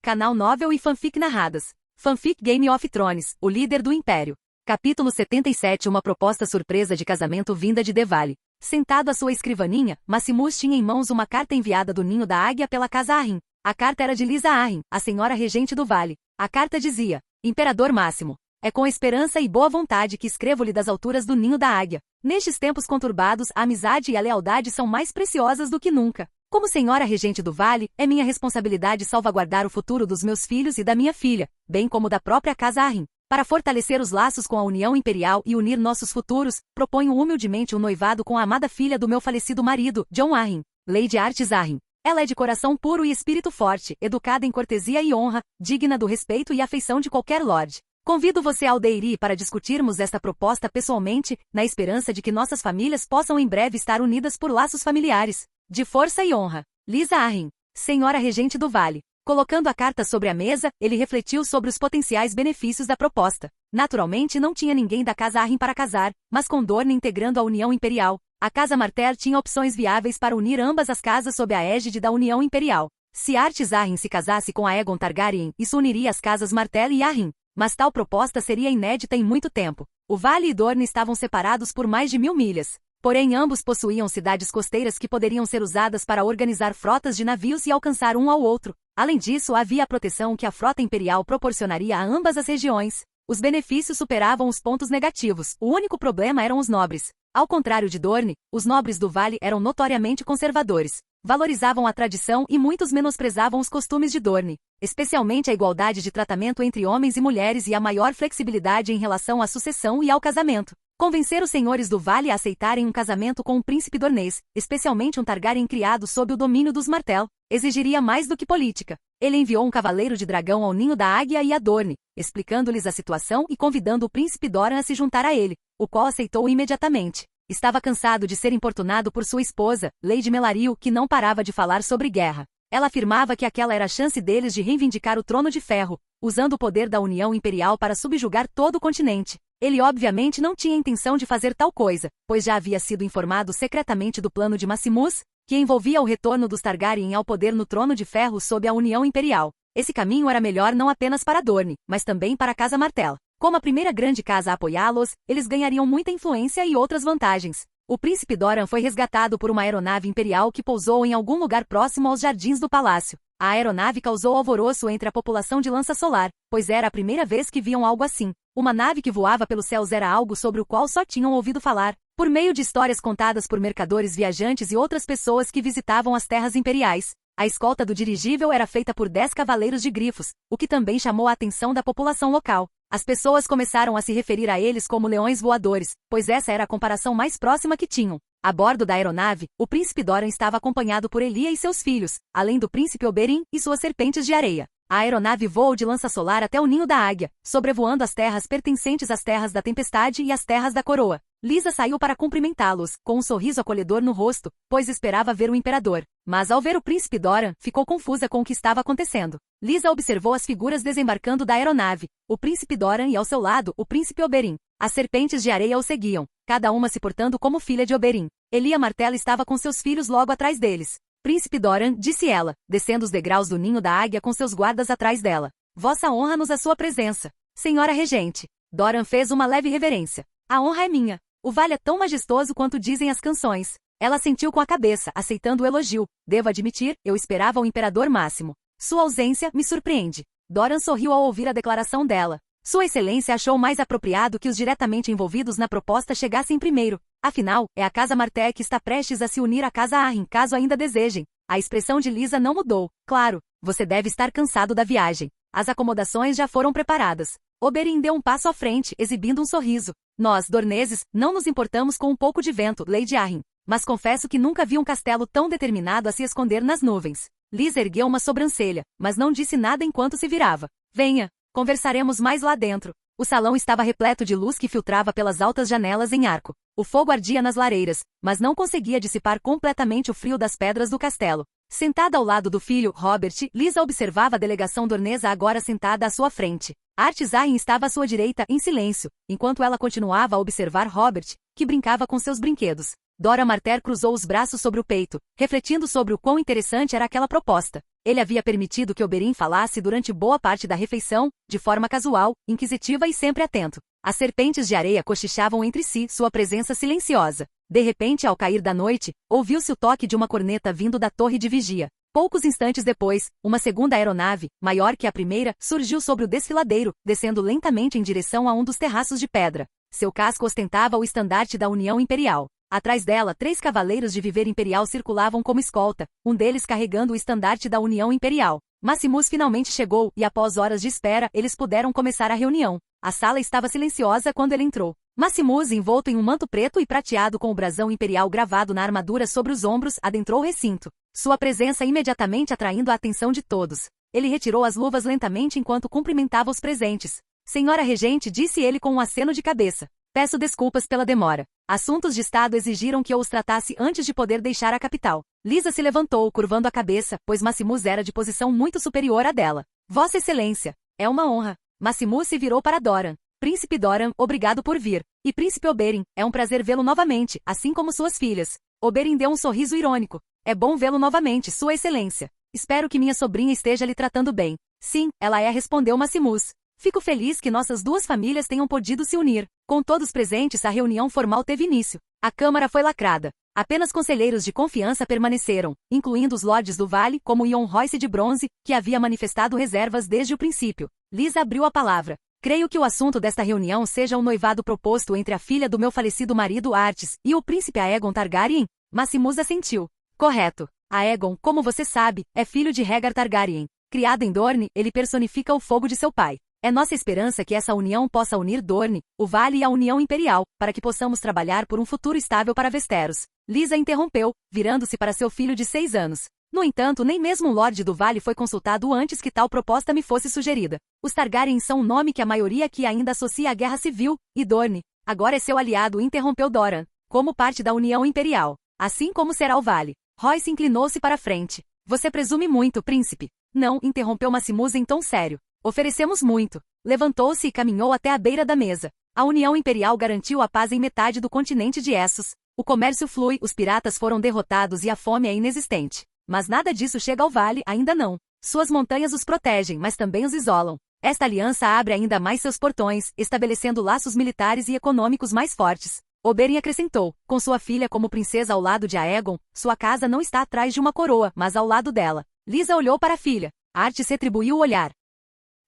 Canal Novel e Fanfic narradas. Fanfic Game of Thrones, o líder do Império. Capítulo 77. Uma proposta surpresa de casamento vinda de Devale. Sentado à sua escrivaninha, Maximus tinha em mãos uma carta enviada do Ninho da Águia pela Casa Arryn. A carta era de Lysa Arryn, a senhora regente do vale. A carta dizia: Imperador Máximo, é com esperança e boa vontade que escrevo-lhe das alturas do Ninho da Águia. Nestes tempos conturbados, a amizade e a lealdade são mais preciosas do que nunca. Como senhora regente do vale, é minha responsabilidade salvaguardar o futuro dos meus filhos e da minha filha, bem como da própria Casa Arryn. Para fortalecer os laços com a União Imperial e unir nossos futuros, proponho humildemente um noivado com a amada filha do meu falecido marido, Jon Arryn, Lady Artis Arryn. Ela é de coração puro e espírito forte, educada em cortesia e honra, digna do respeito e afeição de qualquer lord. Convido você ao Deiri para discutirmos esta proposta pessoalmente, na esperança de que nossas famílias possam em breve estar unidas por laços familiares. De força e honra. Lysa Arryn, senhora regente do vale. Colocando a carta sobre a mesa, ele refletiu sobre os potenciais benefícios da proposta. Naturalmente não tinha ninguém da Casa Arryn para casar, mas com Dorne integrando a União Imperial, a Casa Martell tinha opções viáveis para unir ambas as casas sob a égide da União Imperial. Se Artis Arryn se casasse com Aegon Targaryen, isso uniria as casas Martell e Arryn. Mas tal proposta seria inédita em muito tempo. O vale e Dorne estavam separados por mais de 1000 milhas. Porém ambos possuíam cidades costeiras que poderiam ser usadas para organizar frotas de navios e alcançar um ao outro. Além disso, havia a proteção que a frota imperial proporcionaria a ambas as regiões. Os benefícios superavam os pontos negativos, o único problema eram os nobres. Ao contrário de Dorne, os nobres do vale eram notoriamente conservadores. Valorizavam a tradição e muitos menosprezavam os costumes de Dorne, especialmente a igualdade de tratamento entre homens e mulheres e a maior flexibilidade em relação à sucessão e ao casamento. Convencer os senhores do vale a aceitarem um casamento com um príncipe dornês, especialmente um Targaryen criado sob o domínio dos Martell, exigiria mais do que política. Ele enviou um cavaleiro de dragão ao Ninho da Águia e a Dorne, explicando-lhes a situação e convidando o príncipe Doran a se juntar a ele, o qual aceitou imediatamente. Estava cansado de ser importunado por sua esposa, Lady Melaril, que não parava de falar sobre guerra. Ela afirmava que aquela era a chance deles de reivindicar o trono de ferro, usando o poder da União Imperial para subjugar todo o continente. Ele obviamente não tinha intenção de fazer tal coisa, pois já havia sido informado secretamente do plano de Maximus, que envolvia o retorno dos Targaryen ao poder no trono de ferro sob a União Imperial. Esse caminho era melhor não apenas para Dorne, mas também para a Casa Martell. Como a primeira grande casa a apoiá-los, eles ganhariam muita influência e outras vantagens. O príncipe Doran foi resgatado por uma aeronave imperial que pousou em algum lugar próximo aos jardins do palácio. A aeronave causou alvoroço entre a população de Lança Solar, pois era a primeira vez que viam algo assim. Uma nave que voava pelos céus era algo sobre o qual só tinham ouvido falar, por meio de histórias contadas por mercadores viajantes e outras pessoas que visitavam as terras imperiais. A escolta do dirigível era feita por 10 cavaleiros de grifos, o que também chamou a atenção da população local. As pessoas começaram a se referir a eles como leões voadores, pois essa era a comparação mais próxima que tinham. A bordo da aeronave, o príncipe Doran estava acompanhado por Elia e seus filhos, além do príncipe Oberyn e suas serpentes de areia. A aeronave voou de Lança Solar até o Ninho da Águia, sobrevoando as terras pertencentes às Terras da Tempestade e às Terras da Coroa. Lysa saiu para cumprimentá-los, com um sorriso acolhedor no rosto, pois esperava ver o imperador. Mas ao ver o príncipe Doran, ficou confusa com o que estava acontecendo. Lysa observou as figuras desembarcando da aeronave, o príncipe Doran e ao seu lado, o príncipe Oberyn. As serpentes de areia o seguiam, cada uma se portando como filha de Oberyn. Elia Martell estava com seus filhos logo atrás deles. Príncipe Doran, disse ela, descendo os degraus do Ninho da Águia com seus guardas atrás dela. Vossa honra-nos a sua presença. Senhora regente. Doran fez uma leve reverência. A honra é minha. O vale é tão majestoso quanto dizem as canções. Ela sentiu com a cabeça, aceitando o elogio. Devo admitir, eu esperava o Imperador Máximo. Sua ausência me surpreende. Doran sorriu ao ouvir a declaração dela. Sua Excelência achou mais apropriado que os diretamente envolvidos na proposta chegassem primeiro. Afinal, é a Casa Martell que está prestes a se unir à Casa Arryn, caso ainda desejem. A expressão de Lysa não mudou. Claro, você deve estar cansado da viagem. As acomodações já foram preparadas. Oberyn deu um passo à frente, exibindo um sorriso. Nós, dorneses, não nos importamos com um pouco de vento, Lady Arryn. Mas confesso que nunca vi um castelo tão determinado a se esconder nas nuvens. Lysa ergueu uma sobrancelha, mas não disse nada enquanto se virava. Venha, conversaremos mais lá dentro. O salão estava repleto de luz que filtrava pelas altas janelas em arco. O fogo ardia nas lareiras, mas não conseguia dissipar completamente o frio das pedras do castelo. Sentada ao lado do filho, Robert, Lysa observava a delegação dornesa agora sentada à sua frente. Artis Arryn estava à sua direita, em silêncio, enquanto ela continuava a observar Robert, que brincava com seus brinquedos. Doran Martell cruzou os braços sobre o peito, refletindo sobre o quão interessante era aquela proposta. Ele havia permitido que Oberyn falasse durante boa parte da refeição, de forma casual, inquisitiva e sempre atento. As serpentes de areia cochichavam entre si, sua presença silenciosa. De repente, ao cair da noite, ouviu-se o toque de uma corneta vindo da torre de vigia. Poucos instantes depois, uma segunda aeronave, maior que a primeira, surgiu sobre o desfiladeiro, descendo lentamente em direção a um dos terraços de pedra. Seu casco ostentava o estandarte da União Imperial. Atrás dela, 3 cavaleiros de viver imperial circulavam como escolta, um deles carregando o estandarte da União Imperial. Maximus finalmente chegou, e após horas de espera, eles puderam começar a reunião. A sala estava silenciosa quando ele entrou. Maximus, envolto em um manto preto e prateado com o brasão imperial gravado na armadura sobre os ombros, adentrou o recinto. Sua presença imediatamente atraindo a atenção de todos. Ele retirou as luvas lentamente enquanto cumprimentava os presentes. Senhora Regente, disse ele com um aceno de cabeça. Peço desculpas pela demora. Assuntos de Estado exigiram que eu os tratasse antes de poder deixar a capital. Lysa se levantou, curvando a cabeça, pois Maximus era de posição muito superior à dela. Vossa Excelência, é uma honra. Maximus se virou para Doran. Príncipe Doran, obrigado por vir. E Príncipe Oberyn, é um prazer vê-lo novamente, assim como suas filhas. Oberyn deu um sorriso irônico. É bom vê-lo novamente, Sua Excelência. Espero que minha sobrinha esteja lhe tratando bem. Sim, ela é, respondeu Maximus. Fico feliz que nossas duas famílias tenham podido se unir. Com todos presentes, a reunião formal teve início. A Câmara foi lacrada. Apenas conselheiros de confiança permaneceram, incluindo os lordes do Vale, como Ion Royce de Bronze, que havia manifestado reservas desde o princípio. Lysa abriu a palavra. Creio que o assunto desta reunião seja o noivado proposto entre a filha do meu falecido marido Artis e o príncipe Aegon Targaryen. Maximus assentiu. Correto. Aegon, como você sabe, é filho de Rhaegar Targaryen. Criado em Dorne, ele personifica o fogo de seu pai. É nossa esperança que essa união possa unir Dorne, o Vale e a União Imperial, para que possamos trabalhar por um futuro estável para Westeros. Lysa interrompeu, virando-se para seu filho de 6 anos. No entanto, nem mesmo o Lorde do Vale foi consultado antes que tal proposta me fosse sugerida. Os Targaryen são um nome que a maioria aqui ainda associa à Guerra Civil, e Dorne, agora é seu aliado, interrompeu Doran, como parte da União Imperial. Assim como será o Vale. Royce inclinou-se para a frente. Você presume muito, príncipe. Não, interrompeu Maximus em tom sério. Oferecemos muito. Levantou-se e caminhou até a beira da mesa. A União Imperial garantiu a paz em metade do continente de Essos. O comércio flui, os piratas foram derrotados e a fome é inexistente. Mas nada disso chega ao Vale, ainda não. Suas montanhas os protegem, mas também os isolam. Esta aliança abre ainda mais seus portões, estabelecendo laços militares e econômicos mais fortes. Oberyn acrescentou, com sua filha como princesa ao lado de Aegon, sua casa não está atrás de uma coroa, mas ao lado dela. Lysa olhou para a filha. Artis retribuiu o olhar.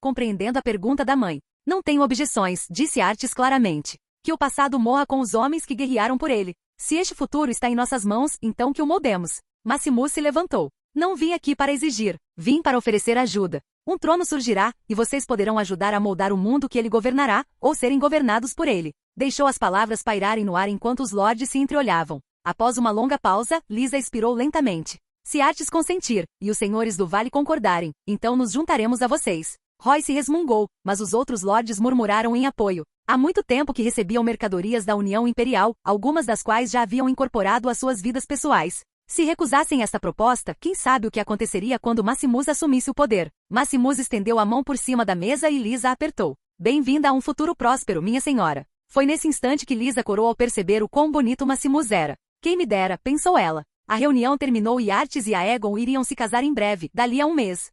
Compreendendo a pergunta da mãe. Não tenho objeções, disse Artis claramente. Que o passado morra com os homens que guerrearam por ele. Se este futuro está em nossas mãos, então que o moldemos. Maximus se levantou. Não vim aqui para exigir, vim para oferecer ajuda. Um trono surgirá, e vocês poderão ajudar a moldar o mundo que ele governará, ou serem governados por ele. Deixou as palavras pairarem no ar enquanto os lordes se entreolhavam. Após uma longa pausa, Lysa expirou lentamente. Se Artis consentir, e os senhores do Vale concordarem, então nos juntaremos a vocês. Royce resmungou, mas os outros lordes murmuraram em apoio. Há muito tempo que recebiam mercadorias da União Imperial, algumas das quais já haviam incorporado às suas vidas pessoais. Se recusassem esta proposta, quem sabe o que aconteceria quando Maximus assumisse o poder. Maximus estendeu a mão por cima da mesa e Lysa apertou. Bem-vinda a um futuro próspero, minha senhora. Foi nesse instante que Lysa corou ao perceber o quão bonito Maximus era. Quem me dera, pensou ela. A reunião terminou e Artis e Aegon iriam se casar em breve, dali a um mês.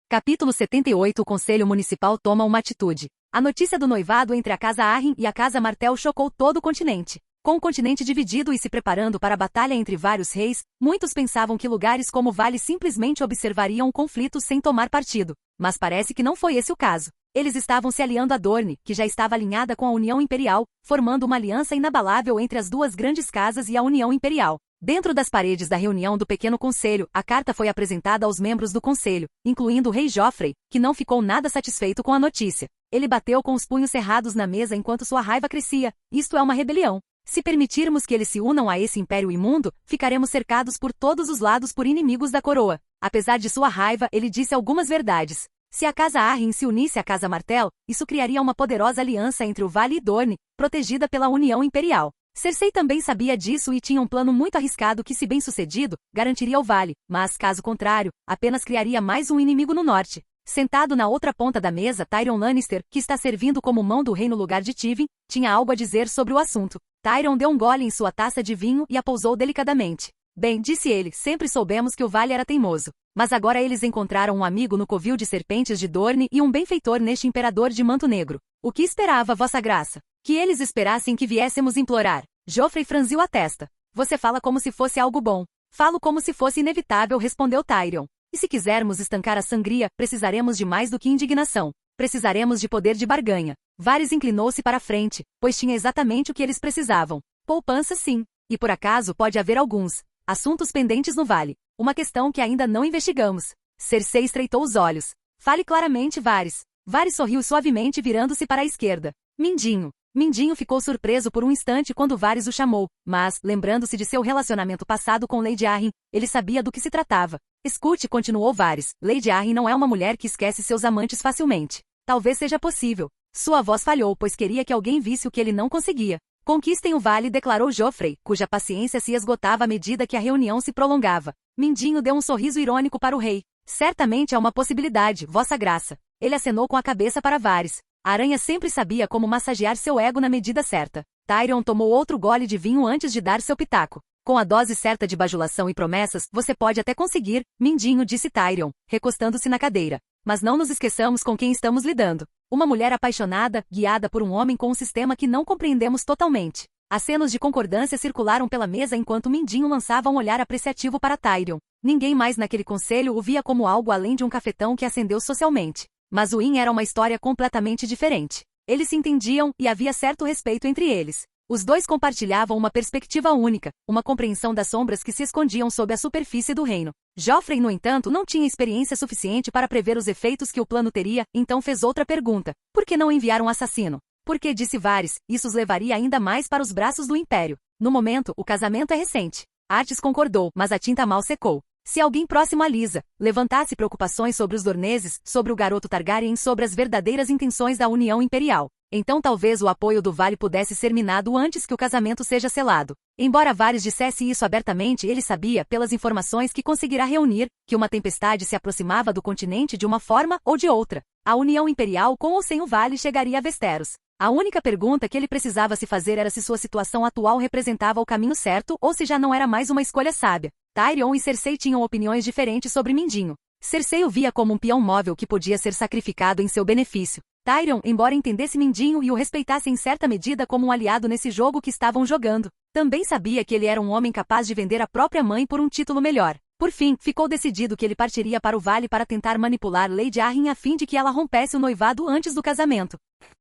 Capítulo 78. O Conselho Municipal toma uma atitude. A notícia do noivado entre a Casa Arryn e a Casa Martell chocou todo o continente. Com o continente dividido e se preparando para a batalha entre vários reis, muitos pensavam que lugares como o Vale simplesmente observariam o conflito sem tomar partido. Mas parece que não foi esse o caso. Eles estavam se aliando a Dorne, que já estava alinhada com a União Imperial, formando uma aliança inabalável entre as duas grandes casas e a União Imperial. Dentro das paredes da reunião do Pequeno Conselho, a carta foi apresentada aos membros do Conselho, incluindo o rei Joffrey, que não ficou nada satisfeito com a notícia. Ele bateu com os punhos cerrados na mesa enquanto sua raiva crescia. Isto é uma rebelião. Se permitirmos que eles se unam a esse império imundo, ficaremos cercados por todos os lados por inimigos da coroa. Apesar de sua raiva, ele disse algumas verdades. Se a Casa Arryn se unisse à Casa Martell, isso criaria uma poderosa aliança entre o Vale e Dorne, protegida pela União Imperial. Cersei também sabia disso e tinha um plano muito arriscado que, se bem sucedido, garantiria o Vale, mas, caso contrário, apenas criaria mais um inimigo no norte. Sentado na outra ponta da mesa, Tyrion Lannister, que está servindo como mão do rei no lugar de Tywin, tinha algo a dizer sobre o assunto. Tyrion deu um gole em sua taça de vinho e a pousou delicadamente. Bem, disse ele, sempre soubemos que o Vale era teimoso. Mas agora eles encontraram um amigo no covil de serpentes de Dorne e um benfeitor neste imperador de manto negro. O que esperava, vossa graça? Que eles esperassem que viéssemos implorar. Joffrey franziu a testa. Você fala como se fosse algo bom. Falo como se fosse inevitável, respondeu Tyrion. E se quisermos estancar a sangria, precisaremos de mais do que indignação. Precisaremos de poder de barganha. Varys inclinou-se para a frente, pois tinha exatamente o que eles precisavam. Poupança sim. E por acaso pode haver alguns assuntos pendentes no vale. Uma questão que ainda não investigamos. Cersei estreitou os olhos. Fale claramente, Varys. Varys sorriu suavemente virando-se para a esquerda. Mindinho. Mindinho ficou surpreso por um instante quando Varys o chamou, mas, lembrando-se de seu relacionamento passado com Lady Arryn, ele sabia do que se tratava. Escute, continuou Varys, Lady Arryn não é uma mulher que esquece seus amantes facilmente. Talvez seja possível. Sua voz falhou, pois queria que alguém visse o que ele não conseguia. Conquistem o vale, declarou Joffrey, cuja paciência se esgotava à medida que a reunião se prolongava. Mindinho deu um sorriso irônico para o rei. Certamente é uma possibilidade, vossa graça. Ele acenou com a cabeça para Varys. A aranha sempre sabia como massagear seu ego na medida certa. Tyrion tomou outro gole de vinho antes de dar seu pitaco. Com a dose certa de bajulação e promessas, você pode até conseguir, Mindinho, disse Tyrion, recostando-se na cadeira. Mas não nos esqueçamos com quem estamos lidando. Uma mulher apaixonada, guiada por um homem com um sistema que não compreendemos totalmente. Acenos de concordância circularam pela mesa enquanto Mindinho lançava um olhar apreciativo para Tyrion. Ninguém mais naquele conselho o via como algo além de um cafetão que acendeu socialmente. Mas o Yin era uma história completamente diferente. Eles se entendiam e havia certo respeito entre eles. Os dois compartilhavam uma perspectiva única, uma compreensão das sombras que se escondiam sob a superfície do reino. Joffrey, no entanto, não tinha experiência suficiente para prever os efeitos que o plano teria, então fez outra pergunta. Por que não enviar um assassino? Porque, disse Varys, isso os levaria ainda mais para os braços do Império. No momento, o casamento é recente. Artes concordou, mas a tinta mal secou. Se alguém próximo a Lysa levantasse preocupações sobre os Dorneses, sobre o garoto Targaryen, sobre as verdadeiras intenções da União Imperial, então talvez o apoio do Vale pudesse ser minado antes que o casamento seja selado. Embora Varys dissesse isso abertamente, ele sabia, pelas informações que conseguirá reunir, que uma tempestade se aproximava do continente de uma forma ou de outra. A União Imperial, com ou sem o Vale, chegaria a Westeros. A única pergunta que ele precisava se fazer era se sua situação atual representava o caminho certo ou se já não era mais uma escolha sábia. Tyrion e Cersei tinham opiniões diferentes sobre Mindinho. Cersei o via como um peão móvel que podia ser sacrificado em seu benefício. Tyrion, embora entendesse Mindinho e o respeitasse em certa medida como um aliado nesse jogo que estavam jogando, também sabia que ele era um homem capaz de vender a própria mãe por um título melhor. Por fim, ficou decidido que ele partiria para o Vale para tentar manipular Lady Arryn a fim de que ela rompesse o noivado antes do casamento.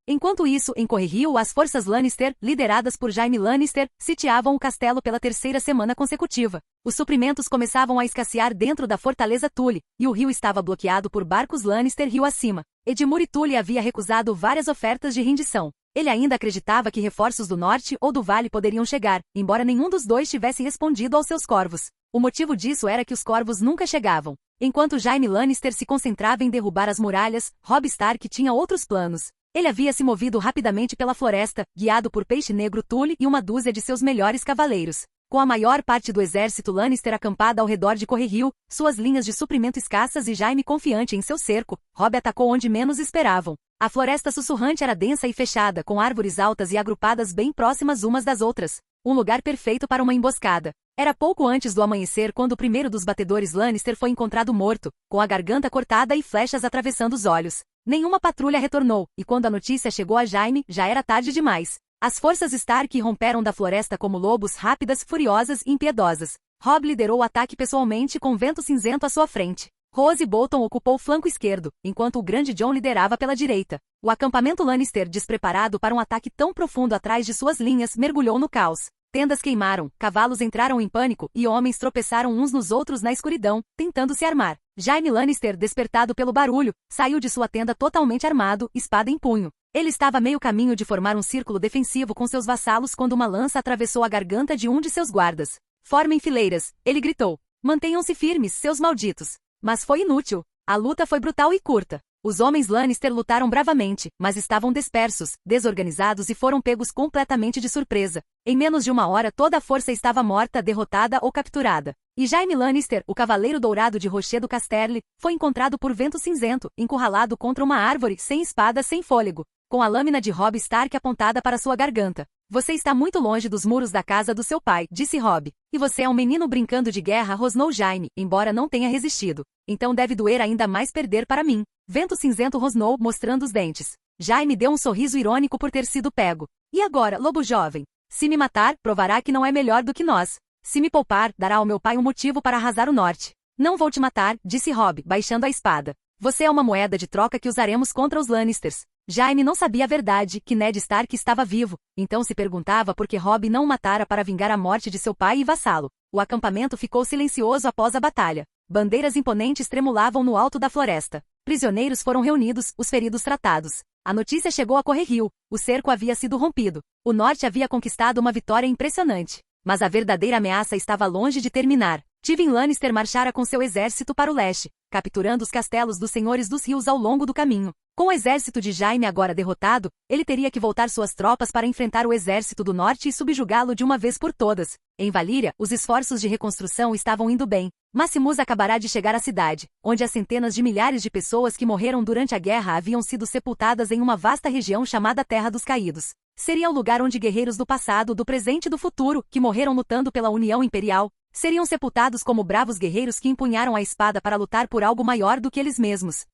Enquanto isso, em Correrio, as forças Lannister, lideradas por Jaime Lannister, sitiavam o castelo pela terceira semana consecutiva. Os suprimentos começavam a escassear dentro da fortaleza Tully, e o rio estava bloqueado por barcos Lannister rio acima. Edmure Tully havia recusado várias ofertas de rendição. Ele ainda acreditava que reforços do norte ou do vale poderiam chegar, embora nenhum dos dois tivesse respondido aos seus corvos. O motivo disso era que os corvos nunca chegavam. Enquanto Jaime Lannister se concentrava em derrubar as muralhas, Robb Stark tinha outros planos. Ele havia se movido rapidamente pela floresta, guiado por Peixe Negro Tully e uma dúzia de seus melhores cavaleiros. Com a maior parte do exército Lannister acampada ao redor de Correrio, suas linhas de suprimento escassas e Jaime confiante em seu cerco, Robb atacou onde menos esperavam. A floresta sussurrante era densa e fechada, com árvores altas e agrupadas bem próximas umas das outras. Um lugar perfeito para uma emboscada. Era pouco antes do amanhecer quando o primeiro dos batedores Lannister foi encontrado morto, com a garganta cortada e flechas atravessando os olhos. Nenhuma patrulha retornou, e quando a notícia chegou a Jaime, já era tarde demais. As forças Stark romperam da floresta como lobos rápidas, furiosas e impiedosas. Robb liderou o ataque pessoalmente com vento cinzento à sua frente. Rose Bolton ocupou o flanco esquerdo, enquanto o grande Jon liderava pela direita. O acampamento Lannister, despreparado para um ataque tão profundo atrás de suas linhas, mergulhou no caos. Tendas queimaram, cavalos entraram em pânico e homens tropeçaram uns nos outros na escuridão, tentando se armar. Jaime Lannister, despertado pelo barulho, saiu de sua tenda totalmente armado, espada em punho. Ele estava a meio caminho de formar um círculo defensivo com seus vassalos quando uma lança atravessou a garganta de um de seus guardas. Formem fileiras, ele gritou. Mantenham-se firmes, seus malditos. Mas foi inútil. A luta foi brutal e curta. Os homens Lannister lutaram bravamente, mas estavam dispersos, desorganizados e foram pegos completamente de surpresa. Em menos de uma hora toda a força estava morta, derrotada ou capturada. E Jaime Lannister, o Cavaleiro Dourado de Rochedo Casterly, foi encontrado por Vento Cinzento, encurralado contra uma árvore, sem espada, sem fôlego, com a lâmina de Robb Stark apontada para sua garganta. Você está muito longe dos muros da casa do seu pai, disse Robb. E você é um menino brincando de guerra, rosnou Jaime, embora não tenha resistido. Então deve doer ainda mais perder para mim. Vento Cinzento rosnou, mostrando os dentes. Jaime deu um sorriso irônico por ter sido pego. E agora, lobo jovem? Se me matar, provará que não é melhor do que nós. Se me poupar, dará ao meu pai um motivo para arrasar o norte. Não vou te matar, disse Robb, baixando a espada. Você é uma moeda de troca que usaremos contra os Lannisters. Jaime não sabia a verdade, que Ned Stark estava vivo, então se perguntava por que Robb não o matara para vingar a morte de seu pai e vassalo. O acampamento ficou silencioso após a batalha. Bandeiras imponentes tremulavam no alto da floresta. Prisioneiros foram reunidos, os feridos tratados. A notícia chegou a Correrio. O cerco havia sido rompido. O norte havia conquistado uma vitória impressionante. Mas a verdadeira ameaça estava longe de terminar. Tywin Lannister marchara com seu exército para o leste, capturando os castelos dos senhores dos rios ao longo do caminho. Com o exército de Jaime agora derrotado, ele teria que voltar suas tropas para enfrentar o exército do norte e subjugá-lo de uma vez por todas. Em Valíria, os esforços de reconstrução estavam indo bem. Maximus acabará de chegar à cidade, onde as centenas de milhares de pessoas que morreram durante a guerra haviam sido sepultadas em uma vasta região chamada Terra dos Caídos. Seria o lugar onde guerreiros do passado, do presente e do futuro, que morreram lutando pela União Imperial, seriam sepultados como bravos guerreiros que empunharam a espada para lutar por algo maior do que eles mesmos.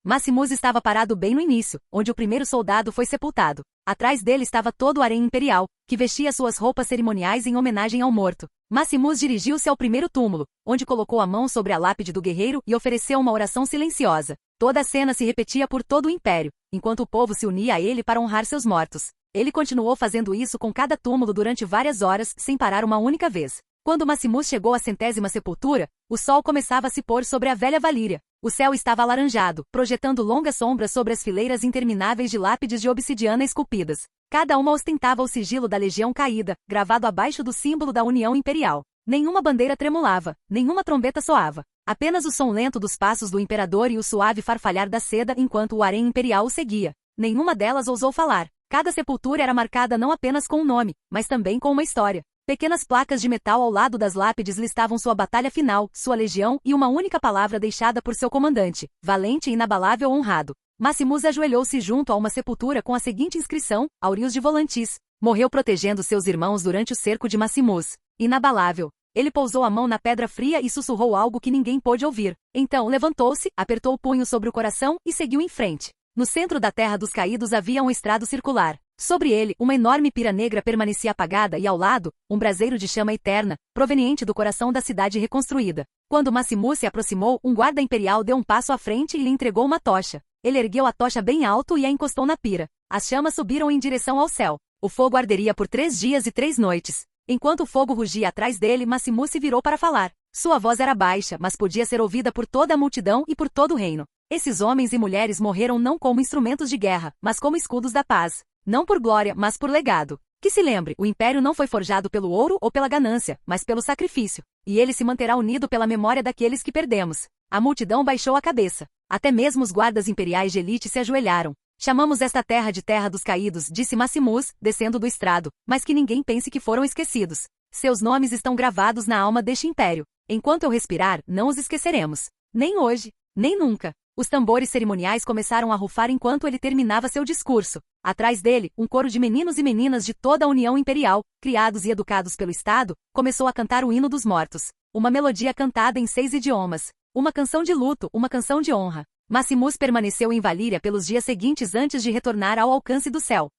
Maximus estava parado bem no início, onde o primeiro soldado foi sepultado. Atrás dele estava todo o harém imperial, que vestia suas roupas cerimoniais em homenagem ao morto. Maximus dirigiu-se ao primeiro túmulo, onde colocou a mão sobre a lápide do guerreiro e ofereceu uma oração silenciosa. Toda a cena se repetia por todo o império, enquanto o povo se unia a ele para honrar seus mortos. Ele continuou fazendo isso com cada túmulo durante várias horas, sem parar uma única vez. Quando Maximus chegou à 100ª sepultura, o sol começava a se pôr sobre a velha Valíria. O céu estava alaranjado, projetando longas sombras sobre as fileiras intermináveis de lápides de obsidiana esculpidas. Cada uma ostentava o sigilo da Legião Caída, gravado abaixo do símbolo da União Imperial. Nenhuma bandeira tremulava, nenhuma trombeta soava. Apenas o som lento dos passos do imperador e o suave farfalhar da seda enquanto o harém imperial o seguia. Nenhuma delas ousou falar. Cada sepultura era marcada não apenas com um nome, mas também com uma história. Pequenas placas de metal ao lado das lápides listavam sua batalha final, sua legião e uma única palavra deixada por seu comandante: valente, inabalável, honrado. Maximus ajoelhou-se junto a uma sepultura com a seguinte inscrição: Aurius de Volantis. Morreu protegendo seus irmãos durante o cerco de Maximus. Inabalável. Ele pousou a mão na pedra fria e sussurrou algo que ninguém pôde ouvir. Então levantou-se, apertou o punho sobre o coração e seguiu em frente. No centro da Terra dos Caídos havia um estrado circular. Sobre ele, uma enorme pira negra permanecia apagada e ao lado, um braseiro de chama eterna, proveniente do coração da cidade reconstruída. Quando Maximus se aproximou, um guarda imperial deu um passo à frente e lhe entregou uma tocha. Ele ergueu a tocha bem alto e a encostou na pira. As chamas subiram em direção ao céu. O fogo arderia por 3 dias e 3 noites. Enquanto o fogo rugia atrás dele, Maximus se virou para falar. Sua voz era baixa, mas podia ser ouvida por toda a multidão e por todo o reino. Esses homens e mulheres morreram não como instrumentos de guerra, mas como escudos da paz. Não por glória, mas por legado. Que se lembre, o império não foi forjado pelo ouro ou pela ganância, mas pelo sacrifício. E ele se manterá unido pela memória daqueles que perdemos. A multidão baixou a cabeça. Até mesmo os guardas imperiais de elite se ajoelharam. Chamamos esta terra de Terra dos Caídos, disse Maximus, descendo do estrado, mas que ninguém pense que foram esquecidos. Seus nomes estão gravados na alma deste império. Enquanto eu respirar, não os esqueceremos. Nem hoje, nem nunca. Os tambores cerimoniais começaram a rufar enquanto ele terminava seu discurso. Atrás dele, um coro de meninos e meninas de toda a União Imperial, criados e educados pelo Estado, começou a cantar o hino dos mortos. Uma melodia cantada em 6 idiomas. Uma canção de luto, uma canção de honra. Maximus permaneceu em Valíria pelos dias seguintes antes de retornar ao alcance do céu.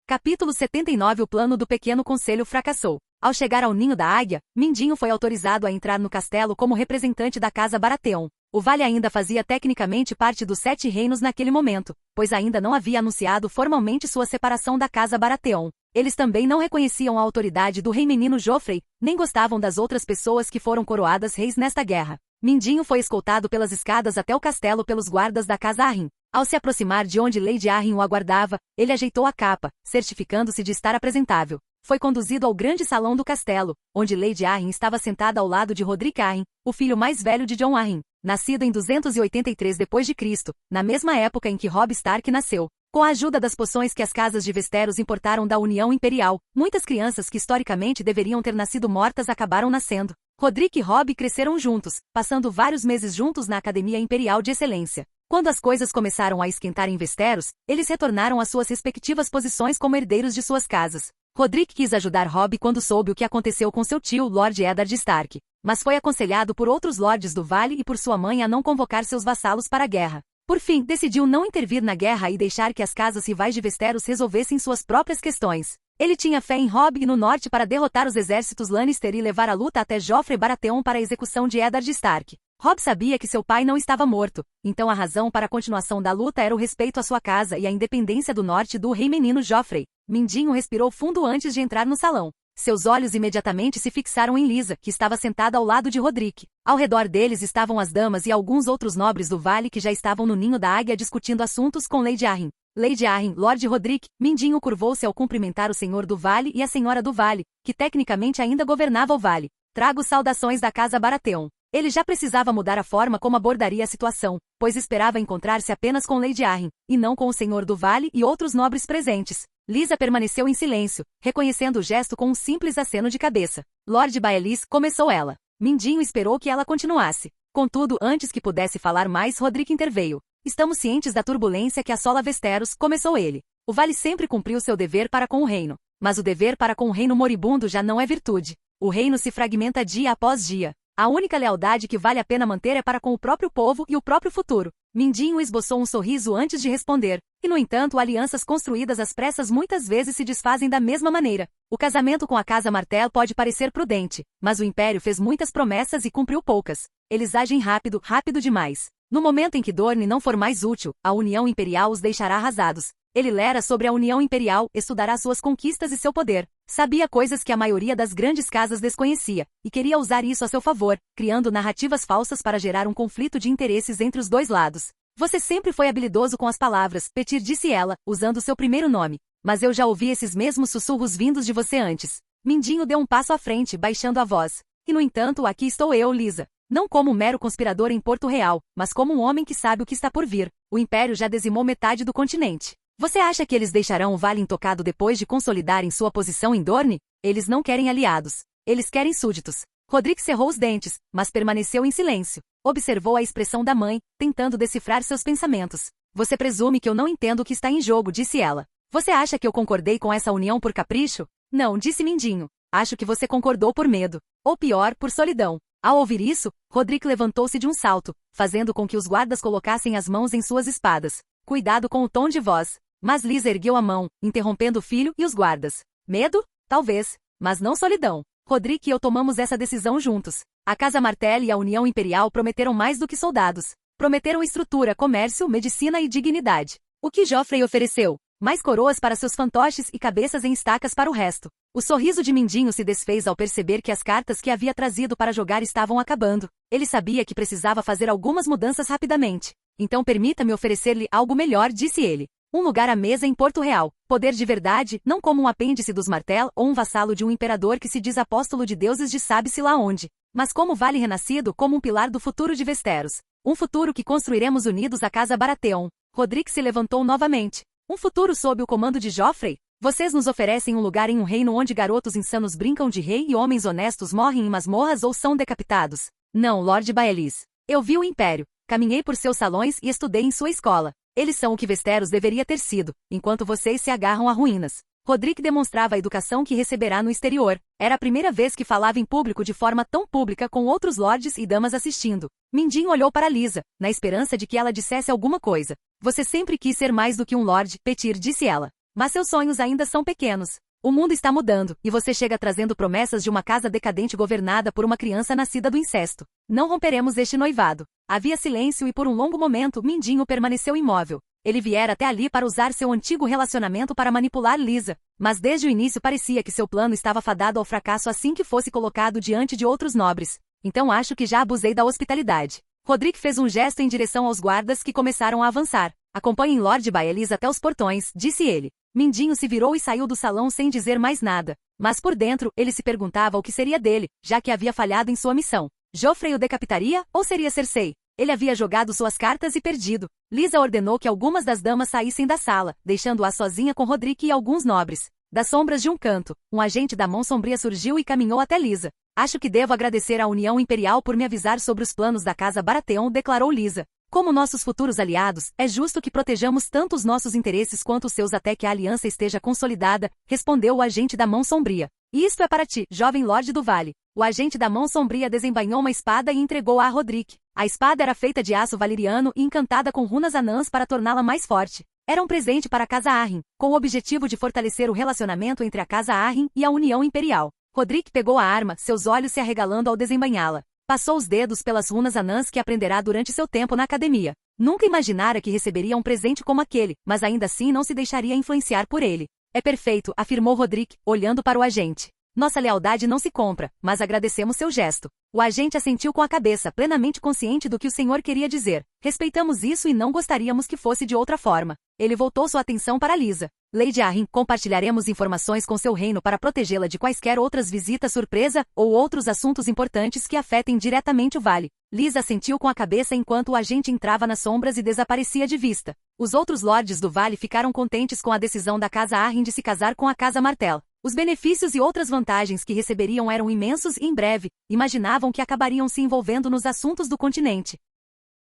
Capítulo 79. O plano do pequeno conselho fracassou. Ao chegar ao ninho da águia, Mindinho foi autorizado a entrar no castelo como representante da casa Baratheon. O vale ainda fazia tecnicamente parte dos 7 reinos naquele momento, pois ainda não havia anunciado formalmente sua separação da casa Baratheon. Eles também não reconheciam a autoridade do rei menino Joffrey, nem gostavam das outras pessoas que foram coroadas reis nesta guerra. Mindinho foi escoltado pelas escadas até o castelo pelos guardas da casa Arryn. Ao se aproximar de onde Lady Arryn o aguardava, ele ajeitou a capa, certificando-se de estar apresentável. Foi conduzido ao grande salão do castelo, onde Lady Arryn estava sentada ao lado de Rodrik Arryn, o filho mais velho de Jon Arryn, nascido em 283 d.C., na mesma época em que Robb Stark nasceu. Com a ajuda das poções que as casas de Westeros importaram da União Imperial, muitas crianças que historicamente deveriam ter nascido mortas acabaram nascendo. Roderick e Robb cresceram juntos, passando vários meses juntos na Academia Imperial de Excelência. Quando as coisas começaram a esquentar em Westeros, eles retornaram às suas respectivas posições como herdeiros de suas casas. Roderick quis ajudar Robb quando soube o que aconteceu com seu tio, Lord Eddard Stark, mas foi aconselhado por outros lordes do Vale e por sua mãe a não convocar seus vassalos para a guerra. Por fim, decidiu não intervir na guerra e deixar que as casas rivais de Westeros resolvessem suas próprias questões. Ele tinha fé em Robb e no norte para derrotar os exércitos Lannister e levar a luta até Joffrey Baratheon para a execução de Eddard Stark. Robb sabia que seu pai não estava morto, então a razão para a continuação da luta era o respeito à sua casa e a independência do norte do rei menino Joffrey. Mindinho respirou fundo antes de entrar no salão. Seus olhos imediatamente se fixaram em Lysa, que estava sentada ao lado de Roderick. Ao redor deles estavam as damas e alguns outros nobres do vale que já estavam no ninho da águia discutindo assuntos com Lady Arryn. Lady Arryn, Lord Roderick, Mindinho curvou-se ao cumprimentar o senhor do vale e a senhora do vale, que tecnicamente ainda governava o vale. Trago saudações da casa Baratheon. Ele já precisava mudar a forma como abordaria a situação, pois esperava encontrar-se apenas com Lady Arryn, e não com o senhor do vale e outros nobres presentes. Lysa permaneceu em silêncio, reconhecendo o gesto com um simples aceno de cabeça. Lord Baelys, começou ela. Mindinho esperou que ela continuasse. Contudo, antes que pudesse falar mais, Roderick interveio. Estamos cientes da turbulência que assola Westeros, começou ele. O vale sempre cumpriu seu dever para com o reino, mas o dever para com o reino moribundo já não é virtude. O reino se fragmenta dia após dia. A única lealdade que vale a pena manter é para com o próprio povo e o próprio futuro. Mindinho esboçou um sorriso antes de responder, e no entanto alianças construídas às pressas muitas vezes se desfazem da mesma maneira. O casamento com a Casa Martell pode parecer prudente, mas o Império fez muitas promessas e cumpriu poucas. Eles agem rápido, rápido demais. No momento em que Dorne não for mais útil, a União Imperial os deixará arrasados. Ele lera sobre a União Imperial, estudará suas conquistas e seu poder. Sabia coisas que a maioria das grandes casas desconhecia, e queria usar isso a seu favor, criando narrativas falsas para gerar um conflito de interesses entre os dois lados. Você sempre foi habilidoso com as palavras, Petyr, disse ela, usando seu primeiro nome. Mas eu já ouvi esses mesmos sussurros vindos de você antes. Mindinho deu um passo à frente, baixando a voz. E no entanto, aqui estou eu, Lysa. Não como um mero conspirador em Porto Real, mas como um homem que sabe o que está por vir. O Império já dizimou metade do continente. Você acha que eles deixarão o vale intocado depois de consolidarem sua posição em Dorne? Eles não querem aliados. Eles querem súditos. Roderick cerrou os dentes, mas permaneceu em silêncio. Observou a expressão da mãe, tentando decifrar seus pensamentos. Você presume que eu não entendo o que está em jogo, disse ela. Você acha que eu concordei com essa união por capricho? Não, disse Mindinho. Acho que você concordou por medo. Ou pior, por solidão. Ao ouvir isso, Roderick levantou-se de um salto, fazendo com que os guardas colocassem as mãos em suas espadas. Cuidado com o tom de voz. Mas Lysa ergueu a mão, interrompendo o filho e os guardas. Medo? Talvez, mas não solidão. Roderick e eu tomamos essa decisão juntos. A Casa Martell e a União Imperial prometeram mais do que soldados. Prometeram estrutura, comércio, medicina e dignidade. O que Joffrey ofereceu? Mais coroas para seus fantoches e cabeças em estacas para o resto. O sorriso de Mindinho se desfez ao perceber que as cartas que havia trazido para jogar estavam acabando. Ele sabia que precisava fazer algumas mudanças rapidamente. Então permita-me oferecer-lhe algo melhor, disse ele. Um lugar à mesa em Porto Real. Poder de verdade, não como um apêndice dos Martell ou um vassalo de um imperador que se diz apóstolo de deuses de sabe-se lá onde. Mas como vale renascido como um pilar do futuro de Westeros. Um futuro que construiremos unidos à Casa Baratheon. Roderick se levantou novamente. Um futuro sob o comando de Joffrey? Vocês nos oferecem um lugar em um reino onde garotos insanos brincam de rei e homens honestos morrem em masmorras ou são decapitados. Não, Lord Baelys. Eu vi o Império. Caminhei por seus salões e estudei em sua escola. Eles são o que Westeros deveria ter sido, enquanto vocês se agarram a ruínas. Roderick demonstrava a educação que receberá no exterior. Era a primeira vez que falava em público de forma tão pública com outros lordes e damas assistindo. Mindinho olhou para Lysa, na esperança de que ela dissesse alguma coisa. Você sempre quis ser mais do que um lord, Petyr, disse ela. Mas seus sonhos ainda são pequenos. O mundo está mudando, e você chega trazendo promessas de uma casa decadente governada por uma criança nascida do incesto. Não romperemos este noivado. Havia silêncio e por um longo momento Mindinho permaneceu imóvel. Ele viera até ali para usar seu antigo relacionamento para manipular Lysa, mas desde o início parecia que seu plano estava fadado ao fracasso assim que fosse colocado diante de outros nobres. Então acho que já abusei da hospitalidade. Roderick fez um gesto em direção aos guardas que começaram a avançar. Acompanhem Lord Baelys até os portões, disse ele. Mindinho se virou e saiu do salão sem dizer mais nada. Mas por dentro, ele se perguntava o que seria dele, já que havia falhado em sua missão. Joffrey o decapitaria, ou seria Cersei? Ele havia jogado suas cartas e perdido. Lysa ordenou que algumas das damas saíssem da sala, deixando-a sozinha com Roderick e alguns nobres. Das sombras de um canto, um agente da Mão Sombria surgiu e caminhou até Lisa. Acho que devo agradecer à União Imperial por me avisar sobre os planos da Casa Baratheon, declarou Lisa. Como nossos futuros aliados, é justo que protejamos tanto os nossos interesses quanto os seus até que a aliança esteja consolidada, respondeu o agente da Mão Sombria. E isto é para ti, jovem Lorde do Vale. O agente da Mão Sombria desembainhou uma espada e entregou-a a Rodrik. A espada era feita de aço valeriano e encantada com runas anãs para torná-la mais forte. Era um presente para a Casa Arryn, com o objetivo de fortalecer o relacionamento entre a Casa Arryn e a União Imperial. Rodrik pegou a arma, seus olhos se arregalando ao desembainhá-la. Passou os dedos pelas runas anãs que aprenderá durante seu tempo na academia. Nunca imaginara que receberia um presente como aquele, mas ainda assim não se deixaria influenciar por ele. É perfeito, afirmou Rodrik, olhando para o agente. Nossa lealdade não se compra, mas agradecemos seu gesto. O agente assentiu com a cabeça, plenamente consciente do que o senhor queria dizer. Respeitamos isso e não gostaríamos que fosse de outra forma. Ele voltou sua atenção para Lisa. Lady Arryn, compartilharemos informações com seu reino para protegê-la de quaisquer outras visitas surpresa ou outros assuntos importantes que afetem diretamente o vale. Lisa assentiu com a cabeça enquanto o agente entrava nas sombras e desaparecia de vista. Os outros lordes do vale ficaram contentes com a decisão da Casa Arryn de se casar com a Casa Martell. Os benefícios e outras vantagens que receberiam eram imensos e em breve, imaginavam que acabariam se envolvendo nos assuntos do continente.